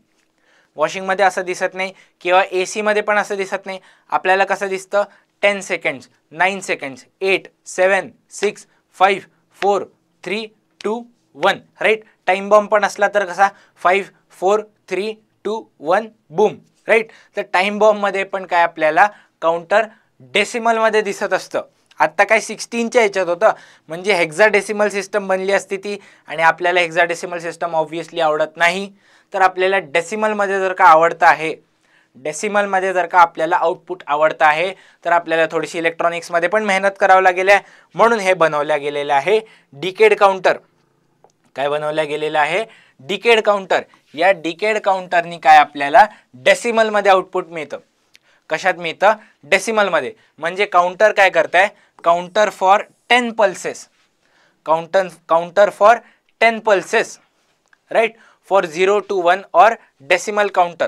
वॉशिंग मध्ये असं दिसत नाही किंवा एसी मध्ये पण असं दिसत नाही. आपल्याला कसं दिसतं 10 seconds 9 seconds 8 7 6 5 4 3 2 1 right. Time bomb पण असला तर कसा 5 4 3 2 1 बूम राईट. तर टाइम बॉम्ब मध्ये पण काय आपल्याला काउंटर डेसिमल मध्ये दिसत असतं. आता काय 16च्या ह्याच्यात होतं म्हणजे हेक्साडेसिमल सिस्टम बनली असती ती आणि आपल्याला हेक्साडेसिमल सिस्टम ऑब्व्हियसली आवडत नाही. तर आपल्याला डेसिमलमध्ये जर का आवडतं आहे डेसिमलमध्ये जर का आपल्याला आउटपुट आवडतं आहे तर आपल्याला थोडीशी इलेक्ट्रॉनिक्समध्ये पण मेहनत करावं लागेल आहे. म्हणून हे बनवल्या गेलेलं आहे डिकेड काउंटर. काय बनवल्या गेलेलं आहे डिकेड काउंटर. या डिकेड काउंटरनी काय आपल्याला डेसिमलमध्ये आउटपुट मिळतं. कशात मिळतं डेसिमलमध्ये. म्हणजे काउंटर काय करताय counter for 10 pulses counter for 10 pulses right for 0 to 1 और डेसिमल काउंटर.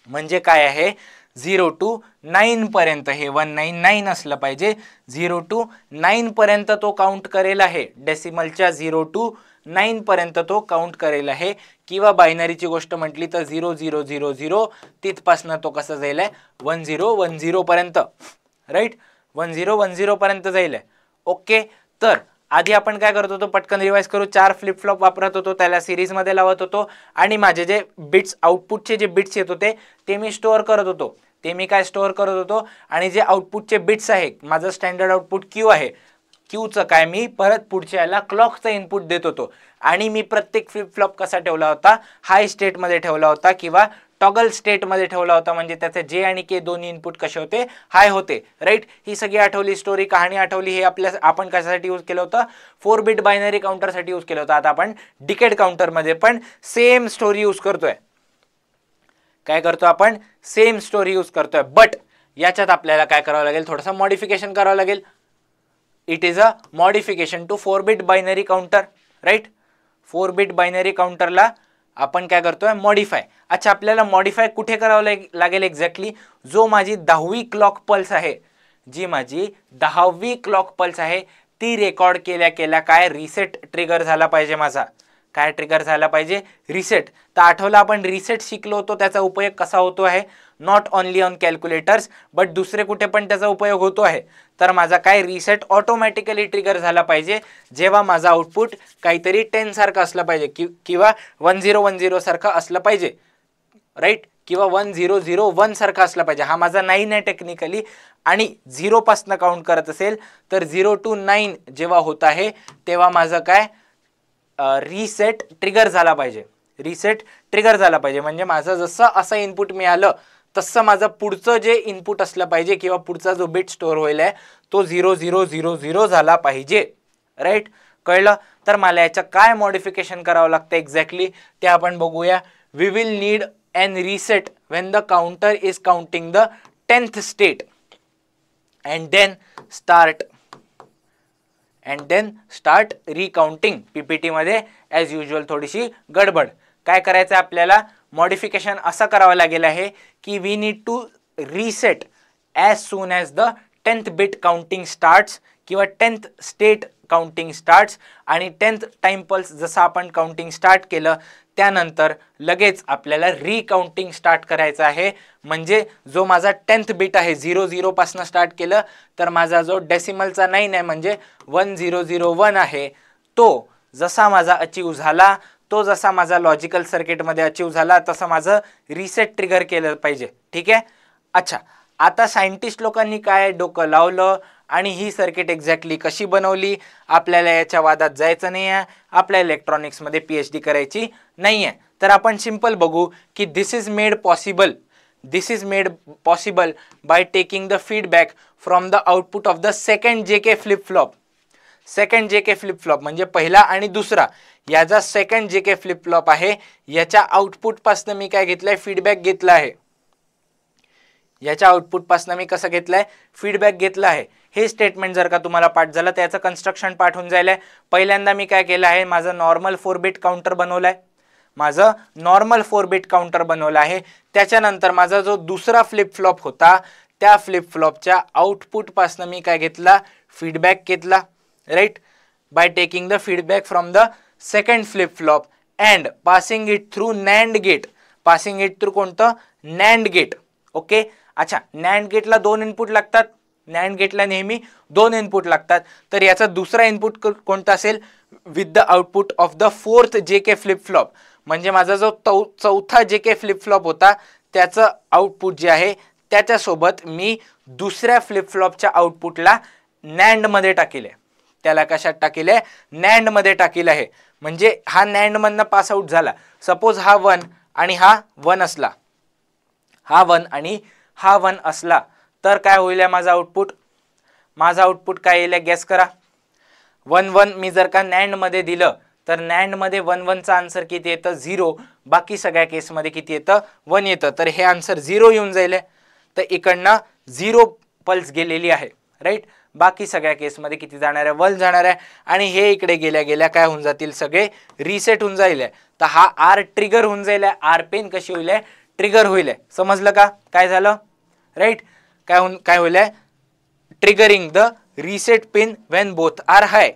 म्हणजे काय आहे 0 to 9 पर्यंत हे 199 असलं पाहिजे. 0 to 9 पर्यंत तो काउंट करेल आहे. डेसिमलच्या 0 to 9 पर्यंत तो काउंट करेल आहे. किंवा बायनरीची गोष्ट म्हटली तर 0 0 0 0 तिथपासनं तो कसं जाईल 1 0 1 0 पर्यंत राईट 1 0 1 0 पर्यंत जाईल. ओके तर आधी आपण काय करत होतो पटकन रिवाइज करू. 4 फ्लिप फ्लॉप वापरत होतो त्याला सिरीजमध्ये लावत होतो आणि माझे जे बिट्स आउटपुटचे जे बिट्स येत होते ते मी स्टोअर करत होतो. ते मी काय स्टोअर करत होतो आणि जे आउटपुटचे बिट्स आहे माझं स्टँडर्ड आउटपुट क्यू आहे क्यूचं काय मी परत पुढच्या याला क्लॉकचं इनपुट देत होतो. आणि मी प्रत्येक फ्लिप फ्लॉप कसा ठेवला होता हाय स्टेटमध्ये ठेवला होता किंवा टॉगल स्टेटमध्ये ठेवला होता. म्हणजे त्याचे जे आणि के दोन्ही इनपुट कसे होते हाय होते राईट. ही सगळी आठवली स्टोरी कहाणी आठवली. हे आपण कशासाठी यूज केलं होतं 4 बिट बायनरी काउंटरसाठी यूज केलं होतं. आता आपण डिकेड काउंटरमध्ये पण सेम स्टोरी यूज करतोय. काय करतो आपण सेम स्टोरी यूज करतोय. बट याच्यात आपल्याला काय करावं लागेल थोडंसं मॉडिफिकेशन करावं लागेल. It is a modification to 4 bit binary counter right. 4 bit binary काउंटरला आपण काय करतोय मॉडिफाय. अच्छा आपल्याला मॉडिफाय कुठे करावं लागेल एक्झॅक्टली जो माझी 10वी क्लॉक पल्स आहे जी माझी 10वी क्लॉक पल्स आहे ती रेकॉर्ड केल्या काय रिसेट ट्रिगर झाला पाहिजे. माझा काय ट्रिगर झाला पाहिजे रिसेट. तर आठवलं आपण रिसेट शिकलो होतो त्याचा उपयोग कसा होतो आहे not only on calculators but दुसरे कुठे पण त्याचा उपयोग होतो आहे. तर माझा काय रिसेट ऑटोमॅटिकली ट्रिगर झाला पाहिजे जेव्हा माझा आउटपुट काहीतरी 10 सारखं असलं पाहिजे किंवा 1010 सारखं असलं पाहिजे राईट किंवा 1001 सारखं असलं पाहिजे. हा माझा 9 आहे टेक्निकली आणि 0 पासून काउंट करत असेल तर 0 to 9 जेव्हा होत आहे तेव्हा माझं काय रिसेट ट्रिगर झाला पाहिजे. रीसेट ट्रिगर झाला पाहिजे. म्हणजे माझं जसं असं इनपुट मिळालं तसं माझं पुढचं जे इनपुट असलं पाहिजे किंवा पुढचा जो बिट स्टोअर होईल आहे तो 0000 झाला पाहिजे. राईट, कळलं? तर मला याचं काय मॉडिफिकेशन करावं लागतं एक्झॅक्टली ते आपण बघूया. We will need an reset when the counter is counting the 10th state and then start recounting. PPT मध्ये ॲज युजल थोडीशी गडबड. काय करायचं आपल्याला, मॉडिफिकेशन असं करावं लागेल आहे की we need to reset as soon as the 10th bit counting starts किंवा 10th स्टेट काउंटिंग स्टार्ट्स आणि 10th टाइम पल्स जसं आपण काउंटिंग स्टार्ट केलं त्यानंतर लगेच आपल्याला रिकाउंटिंग स्टार्ट करायचं आहे. म्हणजे जो माझा 10th बिट आहे 00 पासून स्टार्ट केलं तर माझा जो डेसिमलचा 9 आहे म्हणजे 1001 आहे तो जसा माझा अचीव झाला, तो जसा माझा लॉजिकल सर्किटमध्ये अचीव झाला तसं माझं रिसेट ट्रिगर केलं पाहिजे. ठीक आहे. अच्छा, आता सायंटिस्ट लोकांनी काय डोकं लावलं आणि ही सर्किट एक्झॅक्टली कशी बनवली, आपल्याला याच्या वादात जायचं नाही आहे, आपल्या इलेक्ट्रॉनिक्समध्ये PhD करायची नाही आहे. तर आपण सिंपल बघू की this is made possible by taking the feedback from the output of the second JK flip flop. Second JK flip flop म्हणजे पहिला आणि दुसरा याचा सेकंड JK फ्लिप फ्लॉप आहे. याच्या आउटपुटपासून मी काय घेतलंय, फीडबॅक घेतला आहे. याच्या आउटपुटपासून मी कसं घेतलंय, फीडबॅक घेतला आहे. हे स्टेटमेंट जर का तुम्हाला पाठ झालं त्याचं कन्स्ट्रक्शन पाठ होऊन जाईल. पहिल्यांदा मी काय केलं आहे, माझं नॉर्मल 4 बिट काउंटर बनवलं आहे. त्याच्यानंतर माझा जो दुसरा फ्लिप फ्लॉप होता त्या फ्लिप फ्लॉपच्या आउटपुटपासून मी काय घेतला, फीडबॅक घेतला. Right, by taking the feedback from the second flip flop and passing it through NAND gate. Passing it through कोणतं, नॅन्ड गेट. ओके. अच्छा, नॅन्ड गेटला 2 इनपुट लागतात. नॅन्ड गेटला नेहमी 2 इनपुट लागतात. तर याचा दुसरा इनपुट कोणता असेल, with the output of the 4th JK flip flop. म्हणजे माझा जो चौथा JK फ्लिप फ्लॉप होता त्याचं आउटपुट जे आहे त्याच्यासोबत मी दुसऱ्या फ्लिप फ्लॉपच्या आउटपुटला नॅन्ड मध्ये टाकेल. त्याला कशात टाकेल, नॅन्ड मध्ये टाकेल आहे. म्हणजे हा नॅन्ड मधनं पास आउट झाला. सपोज हा 1 आणि हा 1 असला, हा 1 आणि हा 1 असला तर काय होईल माझा आउटपुट. माझा आउटपुट काय येईल गॅस करा. 1 1 मी जर का नॅन्ड मध्ये दिलं तर नॅन्ड मध्ये 1 1 चा आन्सर किती येतं, 0. बाकी सगळ्या केसमध्ये किती येतं, 1 येतं. तर हे आन्सर 0 येऊन जाईल. तर इकडनं 0 पल्स गेलेली आहे. राईट, बाकी सगळ्या केसमध्ये किती जाणार आहे, 1 जाणार आहे. आणि हे इकडे गेल्या गेल्या काय होऊन जातील, सगळे रिसेट होऊन जाईल. तर हा R ट्रिगर होऊन जाईल. R पिन कशी होईल, ट्रिगर होईल. समजलं का काय झालं. राईट, काय होईल, triggering the reset pin when both are high.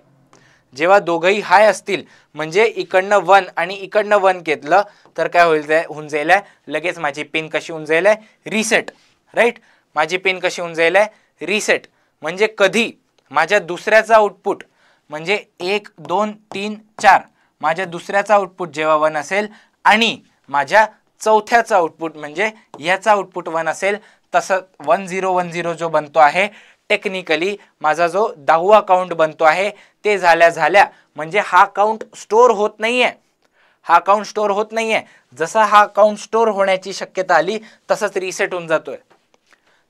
जेव्हा दोघंही हाय असतील म्हणजे इकडनं 1 आणि इकडनं 1 घेतलं तर काय होऊन जाईल, लगेच माझी पिन कशी होऊन जाईल, रिसेट. राईट, माझी पिन कशी होऊन जाईल, रिसेट. म्हणजे कधी माझ्या दुसऱ्याचा आउटपुट म्हणजे 1 2 3 4 माझ्या दुसऱ्याचा आउटपुट जेव्हा 1 असेल आणि माझ्या चौथ्याचा आउटपुट म्हणजे याचा आउटपुट 1 असेल तसं 1010 जो बनतो आहे टेक्निकली माझा जो 10वा काउंट बनतो आहे ते झाल्या म्हणजे हा काउंट स्टोअर होत नाहीये. हा काउंट स्टोअर होत नाहीये. जसा हा काउंट स्टोअर होण्याची शक्यता आली तसंच रिसेट होऊन जातोय.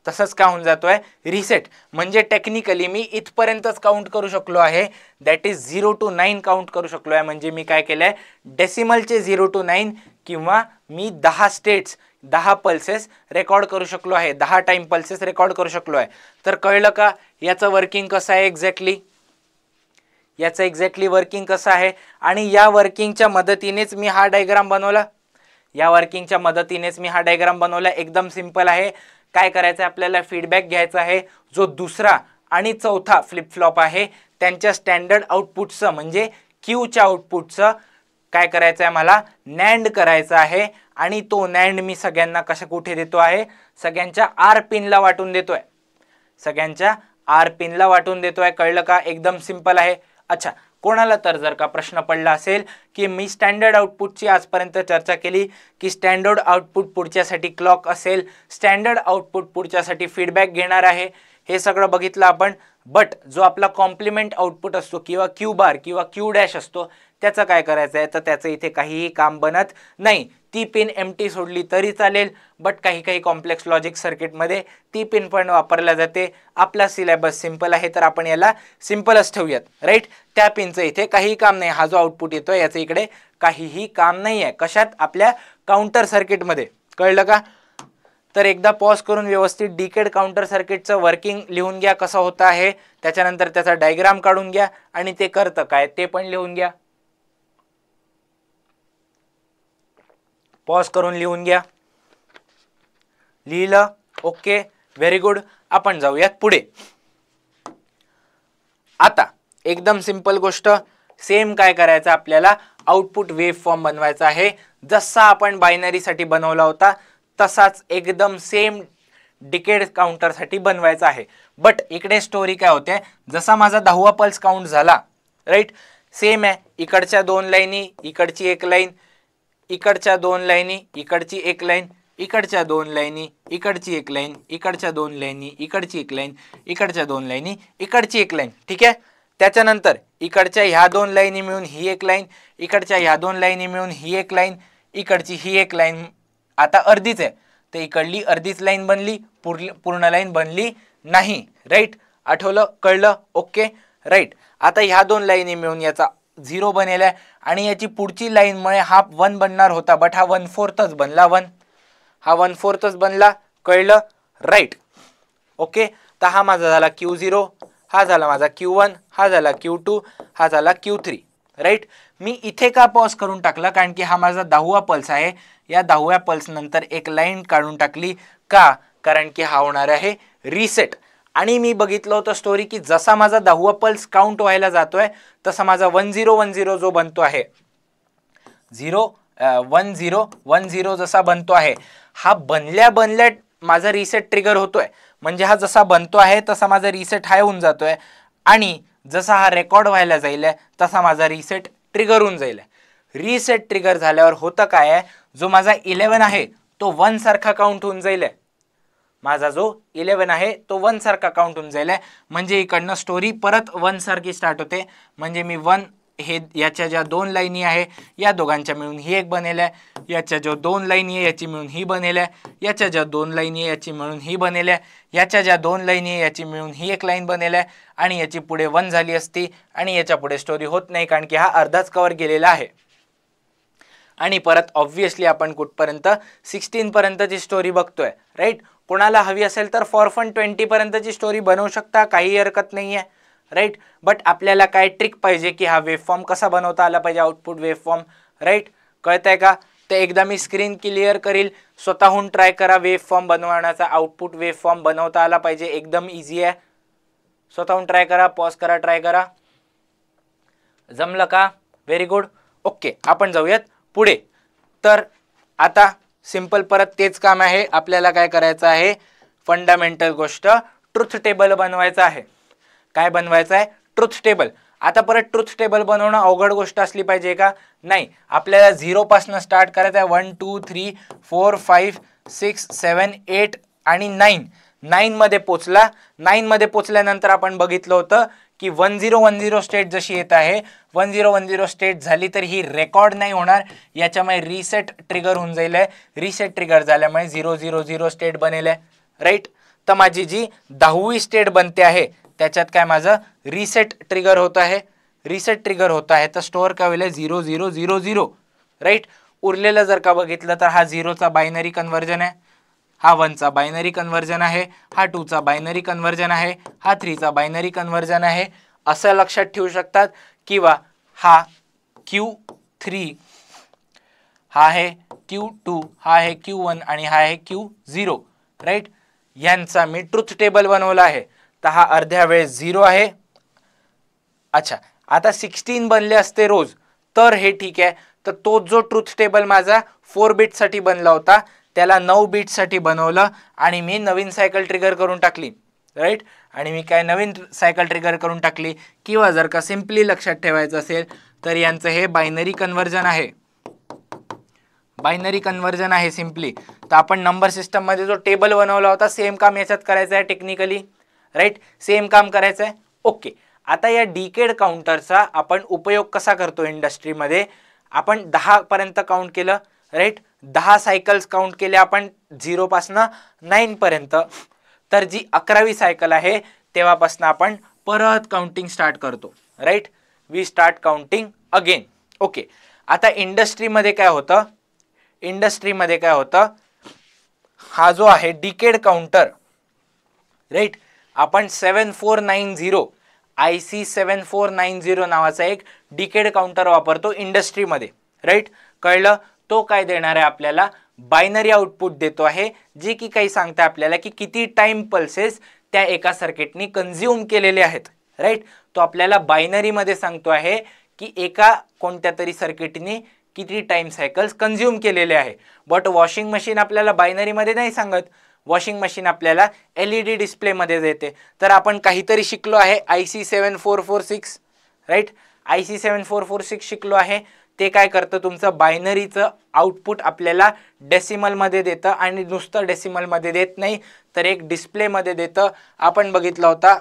तसंच काय होऊन जातोय, रिसेट. म्हणजे टेक्निकली मी इथपर्यंतच काउंट करू शकलो आहे, दॅट इज 0 to 9 काउंट करू शकलो आहे. म्हणजे मी काय केलंय, डेसिमलचे 0 to 9 किंवा मी 10 स्टेट्स 10 पल्सेस रेकॉर्ड करू शकलो आहे, 10 टाइम पल्सेस रेकॉर्ड करू शकलो आहे. तर कळलं का याचं वर्किंग कसं आहे एक्झॅक्टली, याचं एक्झॅक्टली वर्किंग कसं आहे. आणि या वर्किंगच्या मदतीनेच मी हा डायग्राम बनवला. एकदम सिंपल आहे. काय करायचं आपल्याला, फीडबॅक घ्यायचा आहे. जो दुसरा आणि चौथा फ्लिप फ्लॉप आहे त्यांच्या स्टँडर्ड आउटपुटचं म्हणजे क्यूच्या आउटपुटचं काय करायचं आहे, मला नॅन्ड करायचं आहे. आणि तो नॅन्ड मी सगळ्यांना कुठे देतो आहे, सगळ्यांच्या R पिनला वाटून देतोय. कळलं का, एकदम सिंपल आहे. अच्छा, कोणाला तर जर का प्रश्न पडला असेल की मी स्टँडर्ड आउटपुटची आजपर्यंत चर्चा केली की स्टँडर्ड आउटपुट पुढच्यासाठी क्लॉक असेल, स्टँडर्ड आउटपुट पुढच्यासाठी फीडबॅक घेणार आहे, हे सगळं बघितलं आपण. बट जो आपला कॉम्प्लिमेंट आउटपुट असतो किंवा क्यू बार किंवा क्यू डॅश असतो त्याचं काय करायचं आहे, तर त्याचं इथे काहीही काम बनत नाही. ती पिन एम्प्टी सोडली तरी चालेल, बट काही काही कॉम्प्लेक्स लॉजिक सर्किटमध्ये ती पिन पण वापरल्या जाते. आपला सिलेबस सिंपल आहे तर आपण याला सिंपलच ठेवूयात, राईट. त्या पिनचं इथे काहीही काम नाही. हा जो आउटपुट येतो याचं इकडे काहीही काम नाही आहे. कशात? आपल्या काउंटर सर्किटमध्ये. कळलं का? तर एकदा पॉज करून व्यवस्थित डिकेड काउंटर सर्किटचं वर्किंग लिहून घ्या कसं होतं आहे, त्याच्यानंतर त्याचा डायग्राम काढून घ्या आणि ते करतं काय ते पण लिहून घ्या. पॉज करून लिहून घ्या. लिहिलं? Okay, very good. आपण जाऊयात पुढे. आता एकदम सिंपल गोष्ट, सेम काय करायचं आपल्याला, आउटपुट वेव फॉर्म बनवायचा आहे. जसा आपण बायनरीसाठी बनवला होता तसाच एकदम सेम डिकेड काउंटरसाठी बनवायचा आहे. बट इकडे स्टोरी काय होते, जसा माझा 10वा पल्स काउंट झाला, राईट, सेम आहे. इकडच्या 2 लाईनी, इकडची एक लाईन, इकडच्या 2 लाईनी, इकडची एक लाईन, इकडच्या 2 लाईनी, इकडची एक लाईन, इकडच्या 2 लाईनी, इकडची एक लाईन, इकडच्या 2 लाईनी, इकडची एक लाईन. ठीक आहे. त्याच्यानंतर इकडच्या ह्या 2 लाईनी मिळून ही एक लाईन, इकडच्या ह्या 2 लाईनी मिळून ही एक लाईन, इकडची ही एक लाईन. आता अर्धीच आहे तर इकडली अर्धीच लाईन बनली, पूर्ण लाईन बनली नाही, राईट. आठवलं? कळलं? Okay, right. आता ह्या 2 लाईनी मिळून याचा 0 बनेल आहे आणि याची पुढची लाईनमुळे हा 1 बनणार होता, बट हा 1/4च बनला. 1 हा 1/4च बनला. कळलं? राईट. ओके, तर हा माझा झाला Q0, हा झाला माझा Q1, हा झाला Q2, हा झाला Q3, राईट. मी इथे का पॉज करून टाकला, कारण की हा माझा 10वा पल्स आहे. या 10व्या पल्स नंतर एक लाईन काढून टाकली. का? कारण की हा होणार आहे रिसेट. आणि मी बघितलं होतं स्टोरी की जसा माझा 10वा पल्स काउंट व्हायला जातोय तसा माझा 1010 जो बनतो आहे, 1010 जसा बनतो आहे, हा बनल्या बनल्या माझा रिसेट ट्रिगर होतोय. म्हणजे हा जसा बनतो आहे तसा माझा रिसेट हाय होऊन जातोय आणि जसा हा रेकॉर्ड व्हायला जाईल तसा माझा रिसेट ट्रिगर होऊन जाईल. रिसेट ट्रिगर झाल्यावर होतं काय आहे, जो माझा 11 आहे तो 1 सारखा काउंट होऊन जाईल. माझा जो 11 आहे तो 1 सारखा काउंट होऊन जाईल. म्हणजे इकडनं स्टोरी परत 1 सारखी स्टार्ट होते. म्हणजे मी 1 हे याच्या ज्या 2 लाईनी आहे या दोघांच्या मिळून ही एक बनेल आहे, याच्या ज्या 2 लाईनी आहे याची मिळून ही बनेल आहे, याच्या ज्या 2 लाईनी आहे याची मिळून ही बनेल आहे, याच्या ज्या 2 लाईनी आहे याची मिळून ही एक लाईन बनेल आहे आणि याची पुढे 1 झाली असती आणि याच्या पुढे स्टोरी होत नाही कारण की हा अर्धाच कव्हर केलेला आहे. आणि परत ऑब्व्हियसली आपण कुठपर्यंत 16 पर्यंतची स्टोरी बघतोय, राईट. कोणाला हवी असेल तर फॉर फन 20 पर्यंतची स्टोरी बनवू शकता, काही हरकत नाही आहे, राईट. बट आपल्याला काय ट्रिक पाहिजे की हा वेव फॉर्म कसा बनवता आला पाहिजे, आउटपुट वेव फॉर्म, राईट. कळतंय का? ते एकदा मी स्क्रीन क्लिअर करील, स्वतःहून ट्राय करा वेव फॉर्म बनवण्याचा. आउटपुट वेव फॉर्म बनवता आला पाहिजे, एकदम इझी आहे. स्वतःहून ट्राय करा, पॉज करा, ट्राय करा. जमलं का? Very good. ओके, आपण जाऊयात पुढे. तर आता सिंपल परत तेच काम आहे. आपल्याला काय करायचं आहे, फंडामेंटल गोष्ट, ट्रुथ टेबल बनवायचं आहे. काय बनवायचं आहे? Truth table. आता परत ट्रुथ टेबल बनवणं अवघड गोष्ट असली पाहिजे का? नाही. आपल्याला 0 पासून स्टार्ट करायचं आहे. 1 2 3 4 5 6 7 8 आणि 9 मध्ये पोचला. 9 मध्ये पोचल्यानंतर आपण बघितलं होतं की 1010 स्टेट जशी येत आहे, 1010 स्टेट झाली तर ही रेकॉर्ड नाही होणार, याच्यामुळे रिसेट ट्रिगर होऊन जाईल. रिसेट ट्रिगर झाल्यामुळे 000 स्टेट बनेल आहे, राईट. तर माझी जी 10वी स्टेट बनते आहे त्याच्यात काय माझं रिसेट ट्रिगर होत आहे. रिसेट ट्रिगर होत आहे तर स्टोअर काय होईल 0000, राईट. उरलेलं जर का बघितलं तर हा 0चा बायनरी कन्व्हर्जन आहे, हा 1चा बायनरी कन्व्हर्जन आहे, हा 2चा बायनरी कन्व्हर्जन आहे, हा 3चा बायनरी कन्व्हर्जन आहे, असं लक्षात ठेवू शकतात. किंवा हा Q3, हा आहे Q2, हा आहे Q1 आणि हा आहे Q0, राईट. यांचा मी ट्रुथ टेबल बनवला आहे. तर हा अर्ध्या वेळेस 0 आहे. अच्छा, आता 16 बनले असते रोज तर हे ठीक आहे. तर तो जो ट्रुथ टेबल माझा 4 बिट साठी बनला होता त्याला 9 बिट साठी बनवलं आणि मी नवीन सायकल ट्रिगर करून टाकली, राईट. आणि मी काय नवीन सायकल ट्रिगर करून टाकली. किंवा जर का सिंपली लक्षात ठेवायचं असेल तर यांचं हे बायनरी कन्व्हर्जन आहे, बायनरी कन्व्हर्जन आहे सिंपली. तर आपण नंबर सिस्टम मध्ये जो टेबल बनवला होता सेम काम याच्यात करायचं आहे टेक्निकली, राईट. सेम काम करायचं आहे. ओके, आता या डिकेड काउंटरचा आपण उपयोग कसा करतो इंडस्ट्रीमध्ये, आपण 10 पर्यंत काउंट केलं, राईट, 10 सायकल्स काउंट केले आपण 0 पासून 9 पर्यंत, तर जी 11वी सायकल आहे तेव्हापासून आपण परत काउंटिंग स्टार्ट करतो, right, we start counting again. Okay, आता इंडस्ट्रीमध्ये काय होतं, इंडस्ट्रीमध्ये काय होतं, हा जो आहे डिकेड काउंटर, राईट, आपण 7490 IC 7490 नावाचा एक डिकेड काउंटर वापरतो इंडस्ट्रीमध्ये, राईट. कळलं, तो काय देणार आहे आपल्याला, बायनरी आउटपुट देतो आहे, जे की काही सांगते आपल्याला की किती टाइम पल्सेस त्या एका सर्किटनी कंझ्युम केलेले आहेत, राईट. तो आपल्याला बायनरी मध्ये सांगतो आहे की एका कोणत्या तरी सर्किटनी किती टाइम सायकल्स कंझ्युम केलेले आहे. बट वॉशिंग मशीन आपल्याला बायनरी मध्ये नाही सांगत, वॉशिंग मशीन आपल्याला LED डिस्प्ले मध्ये देते. तर आपण काहीतरी शिकलो आहे IC 7446, राईट, IC 7446 शिकलो आहे. ते काय करतं, तुमचं बायनरीचं आउटपुट आपल्याला डेसिमल मध्ये देतं, आणि नुसतं डेसिमल मध्ये देत नाही तर एक डिस्प्ले मध्ये देतं. आपण बघितला होता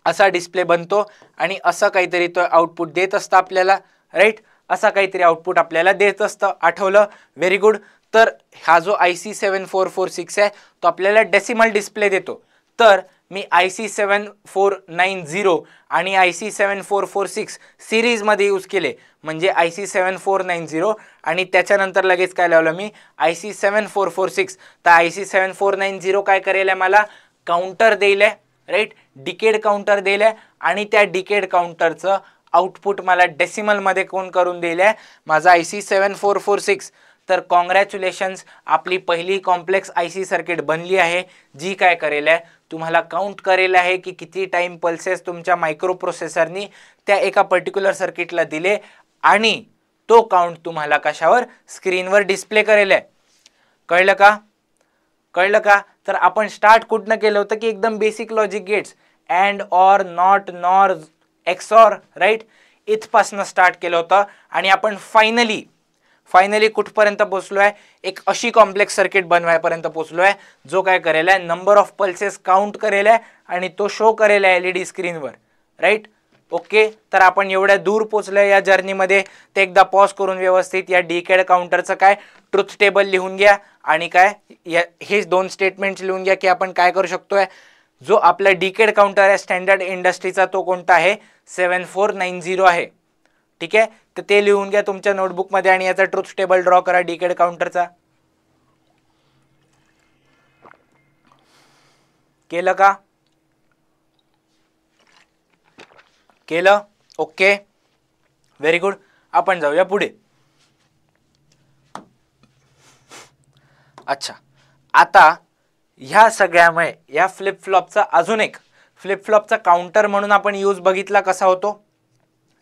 असा डिस्प्ले बनतो आणि असं काहीतरी तो आउटपुट देत असतं आपल्याला, राईट, असा काहीतरी आउटपुट आपल्याला देत असतं. आठवलं, व्हेरी गुड. तर हा जो IC 7446 आहे तो आपल्याला डेसिमल डिस्प्ले देतो. तर मी IC 7490 आणि IC 7446 सिरीजमध्ये यूज केले, म्हणजे IC 7490 आणि त्याच्यानंतर लगेच काय लावलं मी IC 7446. तर IC 7490 काय करेल आहे, मला काउंटर देईल आहे, राईट, डिकेड काउंटर देईल आहे, आणि त्या डिकेड काउंटरचं आउटपुट मला डेसिमलमध्ये कोण करून दिले आहे, माझा IC 7446. तर कॉंग्रॅच्युलेशन्स, आपली पहिली कॉम्प्लेक्स IC सर्किट बनली आहे, जी काय करेल आहे, तुम्हाला काउंट करेल आहे की किती टाइम पल्सेस तुमच्या मायक्रो प्रोसेसरनी त्या एका पर्टिक्युलर सर्किटला दिले, आणि तो काउंट तुम्हाला कशावर, स्क्रीनवर डिस्प्ले करेल आहे. कळलं का, कळलं का. तर आपण स्टार्ट कुठनं केलं होतं की एकदम basic logic gates, and, or, not, nor, XOR, right, इथपासनं स्टार्ट केलं होतं, आणि आपण फायनली कुठपर्यंत पोहोचलो आहे, एक अशी कॉम्प्लेक्स सर्किट बनवायपर्यंत पोहोचलो आहे जो काय करेल आहे, नंबर ऑफ पल्सेस काउंट करेल आहे आणि तो शो करेल आहे LED स्क्रीनवर, राईट. ओके, तर आपण एवढ्या दूर पोहोचलोय या जर्नीमध्ये. ते एकदा पॉज करून व्यवस्थित या डिकेड काउंटरचं काय ट्रुथ टेबल लिहून घ्या, आणि काय हे 2 स्टेटमेंट्स लिहून घ्या की आपण काय करू शकतोय. जो आपला डिकेड काउंटर आहे स्टँडर्ड इंडस्ट्रीचा, तो कोणता आहे, 7490 आहे, ठीक आहे. तर ते लिहून घ्या तुमच्या नोटबुकमध्ये, आणि याचा ट्रुथ टेबल ड्रॉ करा डिकेड काउंटरचा. केलं का, केलं, ओके, व्हेरी गुड. आपण जाऊया पुढे. अच्छा, आता ह्या सगळ्यामुळे या फ्लिप फ्लॉपचा अजून एक फ्लिप फ्लॉपचा काउंटर म्हणून आपण यूज बघितला कसा होतो,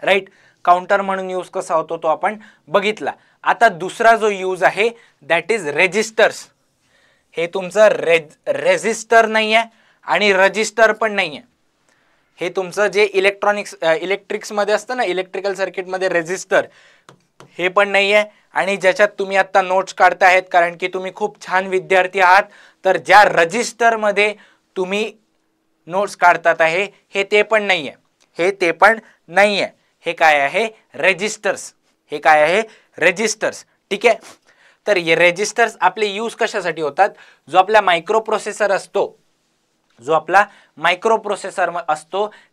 राईट, काउंटर म्हणून यूज कसा होतो तो आपण बघितला. आता दुसरा जो यूज आहे दॅट इज रेजिस्टर्स. हे तुमचं रेजिस्टर नाही आहे आणि रजिस्टर पण नाही आहे. हे तुमचं जे इलेक्ट्रिक्समध्ये असतं ना, इलेक्ट्रिकल सर्किटमध्ये रेजिस्टर, हे पण नाही आहे, आणि ज्याच्यात तुम्ही आता नोट्स काढता आहेत कारण की तुम्ही खूप छान विद्यार्थी आहात, तर ज्या रजिस्टरमध्ये तुम्ही नोट्स काढतात आहे हे ते पण नाही आहे, हे ते पण नाही आहे. हे काय आहे, रेजिस्टर्स. हे काय आहे, रेजिस्टर्स, ठीक आहे. तर हे रेजिस्टर्स आपले यूज कशासाठी होतात, जो आपला मायक्रो प्रोसेसर असतो,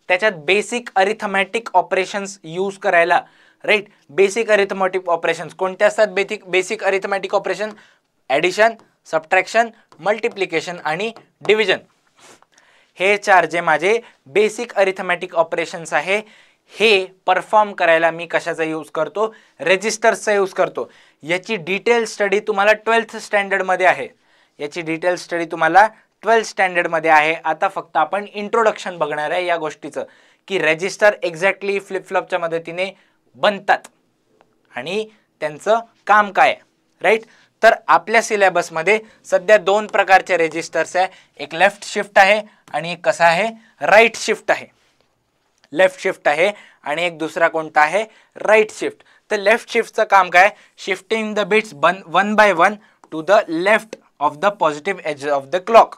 त्याच्यात बेसिक अरिथमॅटिक ऑपरेशन्स यूज करायला, राईट. बेसिक अरिथमॅटिक ऑपरेशन्स कोणते असतात, basic arithmetic operation, addition, subtraction, multiplication आणि डिव्हिजन. हे 4 जे माझे बेसिक अरिथमॅटिक ऑपरेशन्स आहे, हे परफॉर्म करायला मी कशाचा यूज करतो, रेजिस्टर्सचा यूज करतो. याची डिटेल स्टडी तुम्हाला 12th स्टँडर्डमध्ये आहे. याची डिटेल स्टडी तुम्हाला 12th स्टँडर्डमध्ये आहे. आता फक्त आपण इंट्रोडक्शन बघणार आहे या गोष्टीचं, की रेजिस्टर एक्झॅक्टली फ्लिप फ्लॉपच्या मदतीने बनतात आणि त्यांचं काम काय आहे, राईट. तर आपल्या सिलेबसमध्ये सध्या 2 प्रकारचे रेजिस्टर्स आहे, एक लेफ्ट शिफ्ट आहे आणि एक कसा आहे, राईट शिफ्ट आहे. लेफ्ट शिफ्ट आहे आणि एक दुसरा कोणता आहे, राईट शिफ्ट. तर लेफ्ट शिफ्टचं काम काय, shifting the bits 1 by 1 to the left of the positive edge of the clock.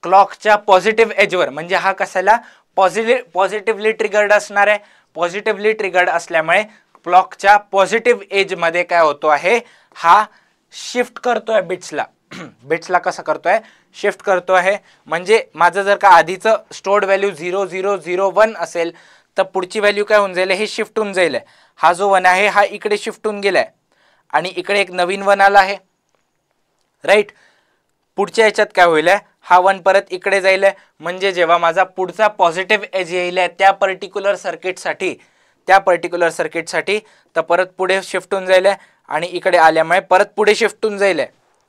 क्लॉकच्या पॉझिटिव्ह एजवर, म्हणजे हा कशाला पॉझिटिव्हली ट्रिगर्ड असणार आहे. पॉझिटिव्हली ट्रिगर्ड असल्यामुळे क्लॉकच्या पॉझिटिव्ह एजमध्ये काय होतो आहे, हा शिफ्ट करतोय बिट्सला. बिट्सला कसं करतोय, शिफ्ट करतो आहे. म्हणजे माझं जर का आधीचं स्टोर्ड व्हॅल्यू 0001 असेल तर पुढची व्हॅल्यू काय होऊन जाईल, हे शिफ्ट होऊन जाईल. हा जो 1 आहे हा इकडे शिफ्ट होऊन गेलाय आणि इकडे एक नवीन 1 आला आहे, राईट. पुढच्या याच्यात काय होईल, हा 1 परत इकडे जाईल. म्हणजे जेव्हा माझा पुढचा पॉझिटिव्ह एज येईल त्या पर्टिक्युलर सर्किटसाठी तर परत पुढे शिफ्ट होऊन जाईल आणि इकडे आल्यामुळे परत पुढे शिफ्ट होऊन जाईल,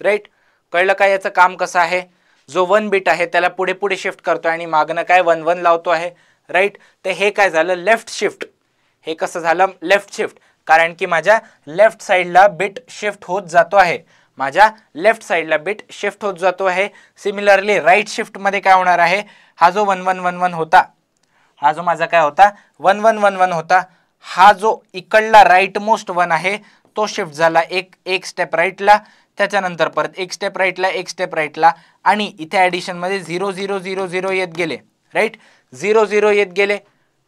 राईट. कळलं का याचं काम कसं आहे. जो 1 बिट आहे त्याला पुढे पुढे शिफ्ट करतोय आणि मागणं काय 1 1 लावतो आहे, राईट. तर हे काय झालं, लेफ्ट शिफ्ट. हे कसं झालं, लेफ्ट शिफ्ट, कारण की माझ्या लेफ्ट साईडला बिट शिफ्ट होत जातो आहे. माझ्या लेफ्ट साईडला बिट शिफ्ट होत जातो आहे. सिमिलरली राईट शिफ्ट मध्ये काय होणार आहे, हा जो 1 1 1 1 होता, हा जो माझा काय होता 1 1 1 1 होता, हा जो इकडला राईट मोस्ट 1 आहे तो शिफ्ट झाला एक स्टेप राईटला, त्याच्यानंतर परत एक स्टेप राईटला आणि इथे ॲडिशन मध्ये 0 0 0 0 येत गेले, राईट. 0 0 येत गेले,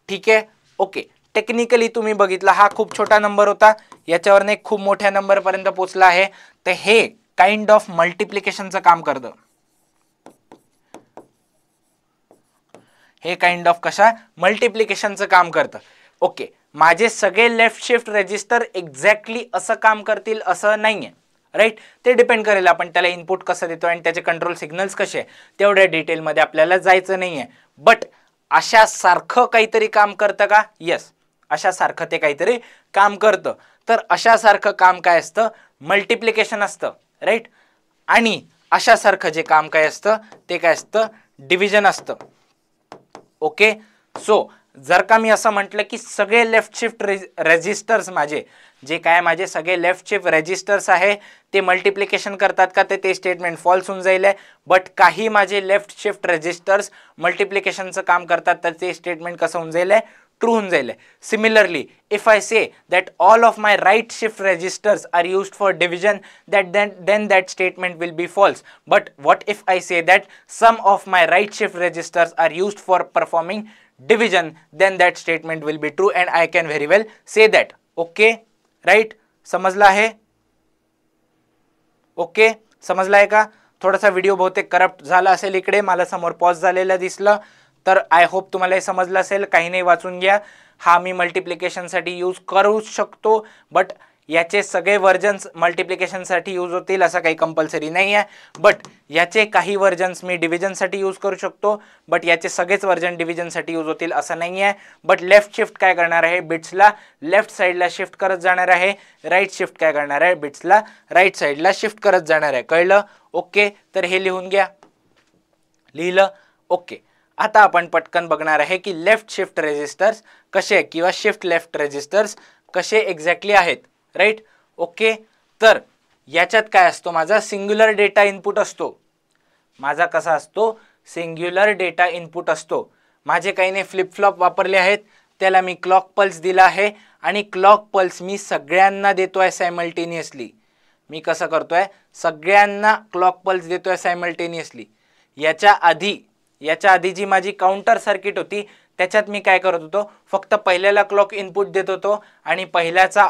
ठीक आहे, ओके. टेक्निकली तुम्ही बघितला हा खूप छोटा नंबर होता, याच्यावरने खूप मोठ्या नंबर पर्यंत पोहोचला आहे. तर हे काइंड ऑफ मल्टिप्लिकेशनचं काम करतं. हे काइंड ऑफ कशा मल्टिप्लिकेशनचं काम करतं. ओके, माझे सगळे लेफ्ट शिफ्ट रजिस्टर एक्झॅक्टली असं काम करतील असं नाहीये, राईट. ते डिपेंड करेल आपण त्याला इनपुट कसं देतो आणि त्याचे कंट्रोल सिग्नल्स कसे, तेवढ्या डिटेलमध्ये आपल्याला जायचं नाहीये. बट अशा सारखं काहीतरी काम करतं का, येस, अशा सारखं ते काहीतरी काम करतं. तर अशा सारखं काम काय असतं, मल्टिप्लिकेशन असतं, राईट. आणि अशा सारखं जे काम काय असतं ते काय असतं, डिव्हिजन असतं. ओके, सो जर का मी असं म्हटलं की सगळे लेफ्ट शिफ्ट रजिस्टर्स माझे सगळे लेफ्ट शिफ्ट रजिस्टर्स आहे ते मल्टिप्लिकेशन करतात का, ते स्टेटमेंट फॉल्स होऊन जाईल. बट काही माझे लेफ्ट शिफ्ट रजिस्टर्स मल्टिप्लिकेशनचं काम करतात तर ते स्टेटमेंट कसं होऊन जाईल, ट्रू होऊन जाईल. Similarly if I say that all of my right shift registers are used for division, then that statement will be false. But what if I say that some of my right shift registers are used for performing division, then that statement will be true and I can very well say that. Okay, right. समजला आहे, ओके, समजलाय का. थोडासा व्हिडिओ बहुतेक करप्ट झाला असेल, इकडे मला समोर पॉज झालेला दिसलं, तर आय होप तुम्हाला हे समजलं असेल. काही नाही, वाचून घ्या. हा मी मल्टिप्लिकेशनसाठी यूज करू शकतो, बट याचे सगळे वर्जन्स मल्टिप्लिकेशनसाठी यूज होतील असं काही कंपल्सरी नाही आहे. बट याचे काही वर्जन्स मी डिव्हिजनसाठी यूज करू शकतो, बट याचे सगळेच वर्जन डिव्हिजनसाठी यूज होतील असं नाही आहे. बट लेफ्ट शिफ्ट काय करणार आहे, बिट्सला लेफ्ट साईडला शिफ्ट करत जाणार आहे. राईट शिफ्ट काय करणार आहे, बिट्सला राईट साईडला शिफ्ट करत जाणार आहे. कळलं, ओके. तर हे लिहून घ्या, लिहिलं, ओके. आता आपण पटकन बघणार आहे की लेफ्ट शिफ्ट रेजिस्टर्स कसे किंवा शिफ्ट लेफ्ट रेजिस्टर्स कसे एक्झॅक्टली आहेत, राईट. ओके, तर याच्यात काय असतो, माझा सिंग्युलर डेटा इनपुट असतो. माझा कसा असतो, सिंग्युलर डेटा इनपुट असतो. माझे काही नाही फ्लिप फ्लॉप वापरले आहेत, त्याला मी क्लॉक पल्स दिला आहे आणि क्लॉक पल्स मी सगळ्यांना देतोय सायमल्टेनियसली. मी कसं करतोय, सगळ्यांना क्लॉक पल्स देतोय सायमल्टेनियसली. याच्या आधी जी माझी काउंटर सर्किट होती त्याच्यात मी काय करत होतो, फक्त पहिल्याला क्लॉक इनपुट देत होतो आणि पहिल्याचा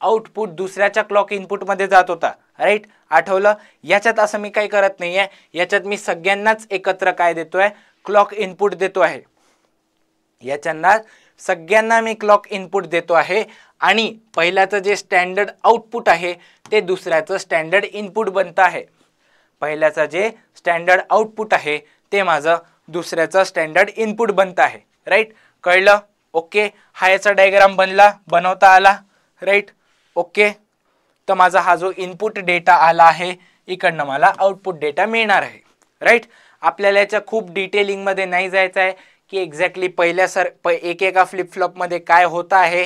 आउटपुट दुसऱ्याच्या क्लॉक इनपुटमध्ये जात होता, राईट. आठवलं. याच्यात असं मी काही करत नाहीये, याच्यात मी सगळ्यांनाच एकत्र काय देतोय, क्लॉक इनपुट देतो आहे. याच्यांना सगळ्यांना मी क्लॉक इनपुट देतो आहे आणि पहिल्याचं जे स्टँडर्ड आउटपुट आहे ते दुसऱ्याचं स्टँडर्ड इनपुट बनतं आहे. पहिल्याचं जे स्टँडर्ड आउटपुट आहे ते माझं दुसऱ्याचं स्टँडर्ड इनपुट बनतं आहे, राईट. कळलं, ओके. हा याचा डायग्राम बनवता आला, राईट. ओके, तर माझा हा जो इनपुट डेटा आला आहे इकडनं मला आउटपुट डेटा मिळणार आहे, राईट. आपल्याला याच्या खूप डिटेलिंगमध्ये नाही जायचं आहे की एक्झॅक्टली एकेका फ्लिप फ्लॉपमध्ये काय होतं आहे.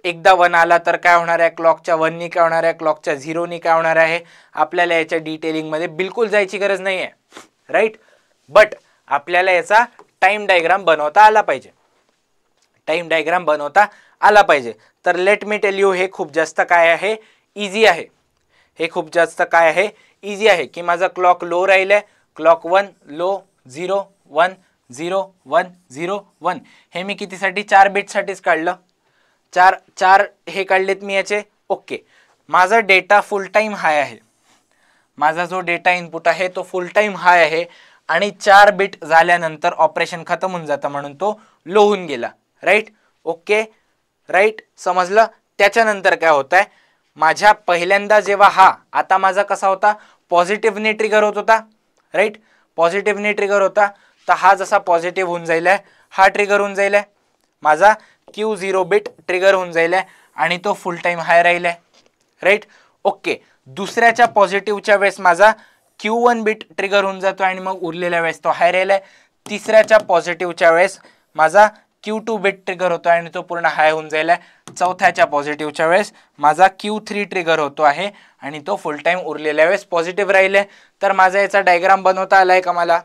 एकदा 1 आला तर काय होणार आहे, क्लॉकच्या 1नी काय होणार आहे, क्लॉकच्या 0नी काय होणार आहे. आपल्याला याच्या डिटेलिंगमध्ये बिलकुल जायची गरज नाही आहे, राईट. बट आपल्याला याचा टाइम डायग्राम बनवता आला पाहिजे. तर लेट मी टेल यू, हे खूप जास्त काय आहे, इझी आहे. की माझा क्लॉक लो राहिलाय, क्लॉक 1 लो 0 1 0 1 0 1 हे मी कितीसाठी 4 बिटसाठीच काढलं, 4 हे काढलेत मी याचे. ओके, माझा डेटा फुल टाइम हाय आहे, माझा जो डेटा इनपुट आहे तो फुल टाइम हाय आहे आणि 4 बिट झाल्यानंतर ऑपरेशन खतम होऊन जातं म्हणून तो लो होऊन गेला. राईट, ओके, राईट, समजलं. त्याच्यानंतर काय होत आहे, माझ्या पहिल्यांदा जेव्हा हा आता माझा कसा होता, पॉझिटिव्हने ट्रिगर होत होता. राईट, पॉझिटिव्हने ट्रिगर होता, तर हा जसा पॉझिटिव्ह होऊन जाईल हा ट्रिगर होऊन जाईल, माझा Q0 बिट ट्रिगर होऊन जाईल आणि तो फुल टाइम हाय राहील. Right, okay. दुसऱ्याच्या पॉझिटिव्हच्या वेळेस माझा Q1 बिट ट्रिगर होऊन जातो आणि मग उरलेल्या वेळेस तो हाय राहिलाय. तिसऱ्याच्या पॉझिटिव्हच्या वेळेस माझा Q2 बिट ट्रिगर होतो आणि तो पूर्ण हाय होऊन जाईल. चौथ्याच्या पॉझिटिव्हच्या वेळेस माझा Q3 ट्रिगर होतो आहे आणि तो फुल टाइम उरलेल्या वेळेस पॉझिटिव्ह राहिले. तर माझा याचा डायग्राम बनवता आलाय का, मला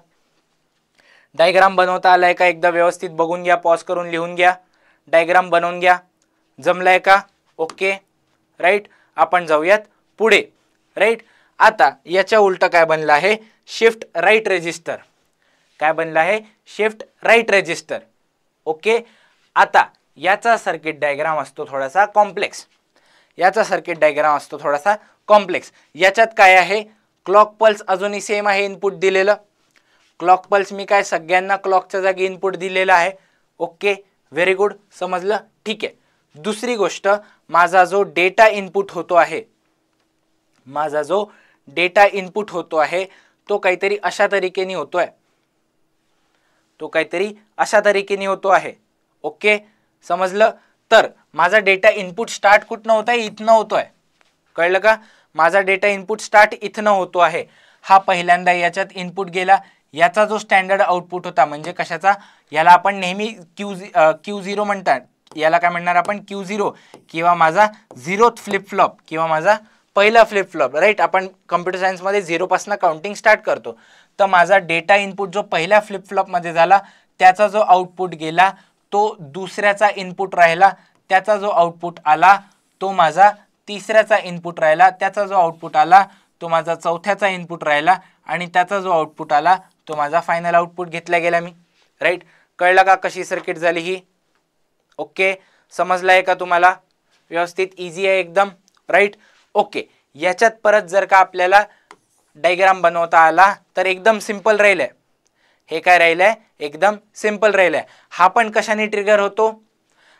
डायग्राम बनवता आलाय का, एकदा व्यवस्थित बघून घ्या, पॉज करून लिहून घ्या, डायग्राम बनवून घ्या. जमलाय का? Okay, right. आपण जाऊयात पुढे. राईट, आता याच्या उलट काय बनलं आहे, शिफ्ट राईट रजिस्टर. काय बनलं आहे, शिफ्ट राईट रजिस्टर. ओके, आता याचा सर्किट डायग्राम असतो थोडासा कॉम्प्लेक्स, याचा सर्किट डायग्राम असतो थोडासा कॉम्प्लेक्स. याच्यात काय आहे, क्लॉक पल्स अजूनही सेम आहे इनपुट दिलेलं. क्लॉक पल्स मी काय सगळ्यांना क्लॉकच्या जागी इनपुट दिलेलं आहे. ओके, व्हेरी गुड, समजलं, ठीक आहे. दुसरी गोष्ट, माझा जो डेटा इनपुट होतो आहे, माझा जो डेटा इनपुट होतो आहे तो काहीतरी अशा तरीकेने होतोय, तो काहीतरी अशा तरीकेने होतो आहे. ओके, समजलं. तर माझा डेटा इनपुट स्टार्ट कुठनं होत आहे, इथनं होतोय, कळलं का. माझा डेटा इनपुट स्टार्ट इथनं होतो आहे. हा पहिल्यांदा याच्यात इनपुट गेला, याचा जो स्टँडर्ड आउटपुट होता म्हणजे कशाचा, याला आपण नेहमी Q0 म्हणतात, याला काय म्हणणार आपण, Q0 किंवा माझा 0th फ्लिप फ्लॉप किंवा माझा पहिला फ्लिप फ्लॉप. राईट, आपण कम्प्युटर सायन्समध्ये 0 पासून काउंटिंग स्टार्ट करतो. तर माझा डेटा इनपुट जो पहिल्या फ्लिप फ्लॉपमध्ये झाला त्याचा जो आउटपुट गेला तो दुसऱ्याचा इनपुट राहिला, त्याचा जो आउटपुट आला तो माझा तिसऱ्याचा इनपुट राहिला, त्याचा जो आउटपुट आला तो माझा चौथ्याचा इनपुट राहिला आणि त्याचा जो आउटपुट आला तो माझा फायनल आउटपुट घेतला गेला मी. राईट, कळलं का कशी सर्किट झाली ही. ओके, समजलंय का तुम्हाला, व्यवस्थित, इझी आहे एकदम. Right, okay. याच्यात परत जर का आपल्याला डायग्राम बनवता आला तर एकदम सिंपल राहिलंय. हे काय राहिलंय, एकदम सिंपल राहिलंय. हा पण कशाने ट्रिगर होतो,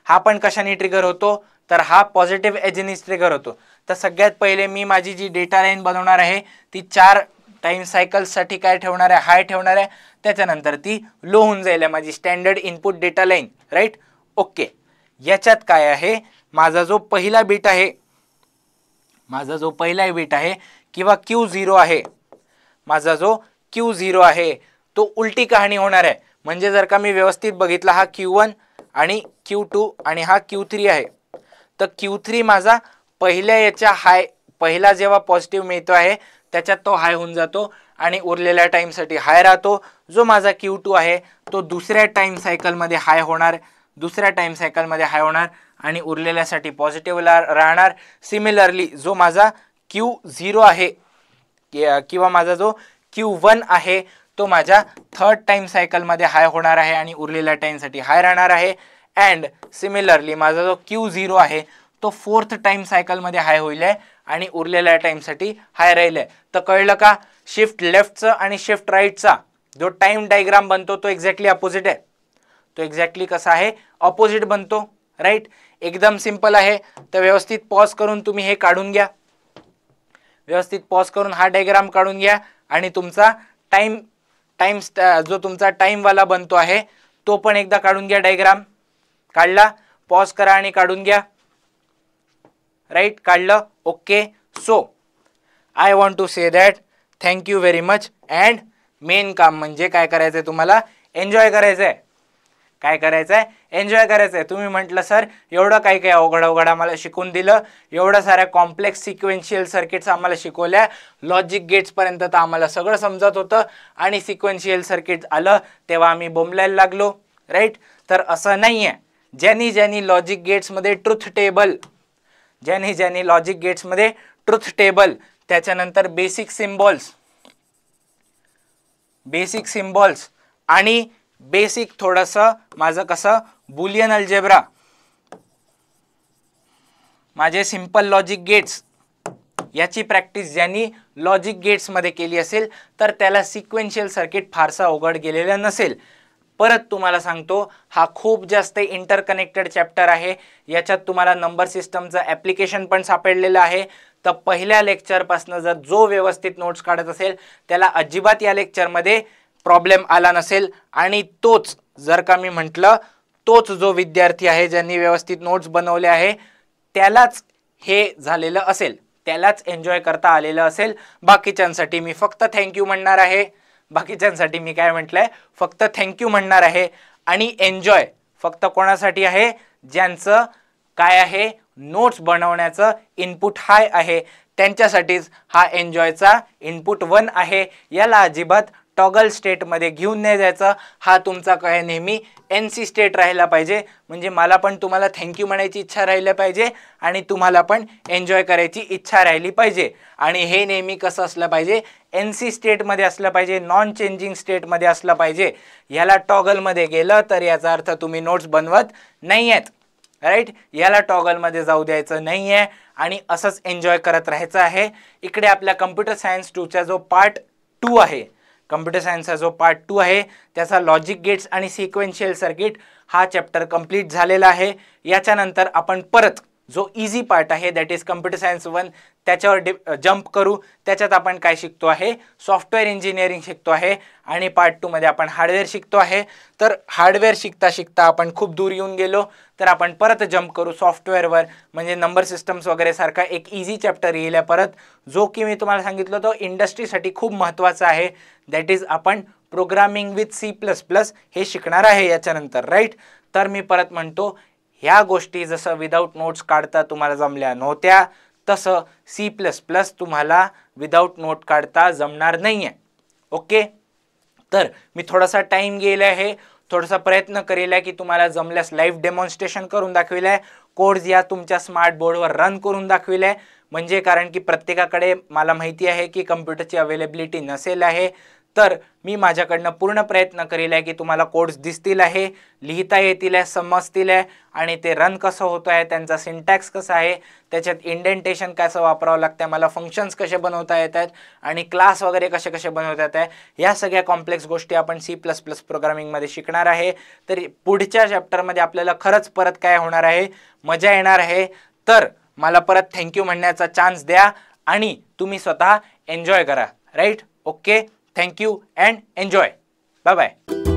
हा पण कशाने ट्रिगर होतो, तर हा पॉझिटिव्ह एजनी ट्रिगर होतो. तर सगळ्यात पहिले मी माझी जी डेटा लाईन बनवणार आहे ती 4 टाइम सायकल्ससाठी काय ठेवणार आहे, हाय ठेवणार आहे. त्याच्यानंतर ती लो होऊन जाईल माझी standard input data line. Right, okay. याच्यात काय आहे, माझा जो पहिला बीट आहे, माझा जो पहिला बीट आहे किंवा Q0 आहे, माझा जो Q0 आहे तो उलटी कहाणी होणार आहे. म्हणजे जर का मी व्यवस्थित बघितला, हा Q1 आणि Q2 आणि हा Q3 आहे, तर Q3 माझा पहिल्या याच्या हाय, पहिला जेव्हा पॉझिटिव्ह मिळतो आहे त्याच्यात तो हाय होऊन जातो आणि उरलेल्या टाइमसाठी हाय राहतो. जो माझा Q2 आहे तो दुसऱ्या टाइम सायकलमध्ये हाय होणार, दुसऱ्या टाइम सायकलमध्ये हाय होणार आणि उरलेल्यासाठी पॉझिटिव्ह राहणार. सिमिलरली जो माझा Q0 आहे किंवा माझा जो Q1 आहे तो माझ्या थर्ड टाइम सायकलमध्ये हाय होणार आहे आणि उरलेल्या टाइमसाठी हाय राहणार आहे. अँड सिमिलरली माझा जो Q0 आहे तो फोर्थ टाइम सायकलमध्ये हाय होईल आणि उरलेल्या टाइमसाठी हाय राहिले. तर कळलं का, शिफ्ट लेफ्टचा आणि शिफ्ट राईटचा जो टाइम डायग्राम बनतो तो एक्झॅक्टली अपोजिट आहे. तो एक्झॅक्टली कसा आहे, ऑपोजिट बनतो. राईट, एकदम सिंपल आहे. तर व्यवस्थित पॉज करून तुम्ही हे काढून घ्या, व्यवस्थित पॉज करून हा डायग्राम काढून घ्या आणि तुमचा टाइम जो तुमचा टाइम वाला बनतो आहे तो पण एकदा काढून घ्या. डायग्राम काढला, पॉज करा आणि काढून घ्या. राईट, काढलं. Okay, so I want to say that thank you very much. And main काम म्हणजे काय करायचंय, तुम्हाला एन्जॉय करायचंय. काय करायचंय, एन्जॉय करायचंय. तुम्ही म्हटलं सर एवढं काय काय अवघड आम्हाला शिकवून दिलं, एवढ्या साऱ्या कॉम्प्लेक्स सिक्वेन्शियल सर्किट्स आम्हाला शिकवल्या, लॉजिक गेट्स पर्यंत तर आम्हाला सगळं समजत होतं आणि सिक्वेन्शियल सर्किट आलं तेव्हा आम्ही बोंबलायला लागलो. राईट, तर असं नाहीये. ज्यांनी लॉजिक गेट्समध्ये ट्रुथ टेबल, ज्यांनी लॉजिक गेट्समध्ये ट्रुथ टेबल, त्याच्यानंतर बेसिक सिम्बॉल्स आणि बेसिक थोडंसं माझं कसं बुलियन अल्जेब्रा, माझे सिंपल लॉजिक गेट्स याची प्रॅक्टिस ज्यांनी लॉजिक गेट्समध्ये केली असेल तर त्याला सिक्वेन्शियल सर्किट फारसा अवघड गेलेला नसेल. परत तुम्हाला सांगतो, हा खूप जास्त इंटरकनेक्टेड चॅप्टर आहे. याच्यात तुम्हाला नंबर सिस्टमचं ॲप्लिकेशन पण सापडलेलं आहे. तर पहिल्या लेक्चरपासून जर जो व्यवस्थित नोट्स काढत असेल त्याला अजिबात या लेक्चरमध्ये प्रॉब्लेम आला नसेल. आणि तोच जर का मी म्हटलं, तोच जो विद्यार्थी आहे ज्यांनी व्यवस्थित नोट्स बनवले आहे त्यालाच हे झालेलं असेल, त्यालाच एन्जॉय करता आलेलं असेल. बाकीच्यांसाठी मी फक्त थँक्यू म्हणणार आहे. बाकीच्यांसाठी मी काय म्हटलंय, फक्त थँक्यू म्हणणार आहे. आणि एन्जॉय फक्त कोणासाठी आहे, ज्यांचं काय आहे, नोट्स बनवण्याचं इनपुट हाय आहे, त्यांच्यासाठीच हा एन्जॉयचा इनपुट 1 आहे. याला अजिबात टॉगल स्टेटमध्ये घेऊन नाही जायचं. हा तुमचा काय नेहमी NC स्टेट राहिला पाहिजे. म्हणजे मला पण तुम्हाला थँक्यू म्हणायची इच्छा राहिली पाहिजे आणि तुम्हाला पण एन्जॉय करायची इच्छा राहिली पाहिजे. आणि हे नेहमी कसं असलं पाहिजे, NC स्टेटमध्ये असलं पाहिजे, नॉन चेंजिंग स्टेटमध्ये असलं पाहिजे. याला टॉगलमध्ये गेलं तर याचा अर्थ तुम्ही नोट्स बनवत नाही आहेत, राईट. याला टॉगलमध्ये जाऊ द्यायचं नाही आहे आणि असंच एन्जॉय करत राहायचं आहे. इकडे आपल्या कम्प्युटर सायन्स 2चा जो पार्ट 2 आहे, कम्प्युटर सायन्सचा जो पार्ट 2 आहे त्याचा लॉजिक गेट्स आणि सिक्वेन्शियल सर्किट हा चॅप्टर कंप्लीट झालेला आहे. याच्यानंतर आपण परत जो इझी पार्ट आहे दॅट इज कम्प्युटर सायन्स 1 त्याच्यावर जंप करू. त्याच्यात आपण काय शिकतो आहे, सॉफ्टवेअर इंजिनिअरिंग शिकतो आहे आणि पार्ट 2 मध्ये आपण हार्डवेअर शिकतो आहे. तर हार्डवेअर शिकता शिकता आपण खूप दूर येऊन गेलो, तर आपण परत जंप करू सॉफ्टवेअरवर. म्हणजे नंबर सिस्टम्स वगैरे सारखा एक इझी चॅप्टर येईल परत, जो की मी तुम्हाला सांगितलं तो इंडस्ट्रीसाठी खूप महत्त्वाचा आहे. दॅट इज आपण प्रोग्रामिंग विथ C++ हे शिकणार आहे याच्यानंतर, राईट. तर मी परत म्हणतो, ह्या गोष्टी जसं विदाऊट नोट्स काढता तुम्हाला जमल्या नव्हत्या, तसं C++ तुम्हाला विदाऊट नोट काढता जमणार नाही आहे. ओके. तर मी थोडासा टाइम गेला आहे, थोडासा प्रयत्न करेल आहे की तुम्हाला जमल्यास लाईव्ह डेमॉन्स्ट्रेशन करून दाखविलं आहे, कोड्स या तुमच्या स्मार्ट बोर्डवर रन करून दाखविलं आहे. म्हणजे कारण की प्रत्येकाकडे मला माहिती आहे की कम्प्युटरची अवेलेबिलिटी नसेल आहे, तर मी माझ्याकडनं पूर्ण प्रयत्न करेल आहे की तुम्हाला कोड्स दिसतील आहे, लिहिता येतील आहे, समजतील आहे आणि ते रन कसं होतं आहे, त्यांचा सिंटॅक्स कसा आहे, त्याच्यात इंडेंटेशन कसं वापरावं लागतं, मला फंक्शन्स कसे बनवता येतात आणि क्लास वगैरे कसे कसे बनवता येत आहे, या सगळ्या कॉम्प्लेक्स गोष्टी आपण C++ प्रोग्रामिंगमध्ये शिकणार आहे. तर पुढच्या चॅप्टरमध्ये आपल्याला खरंच परत काय होणार आहे, मजा येणार आहे. तर मला परत थँक्यू म्हणण्याचा चान्स द्या आणि तुम्ही स्वतः एन्जॉय करा, right. Okay. Thank you and enjoy. Bye bye.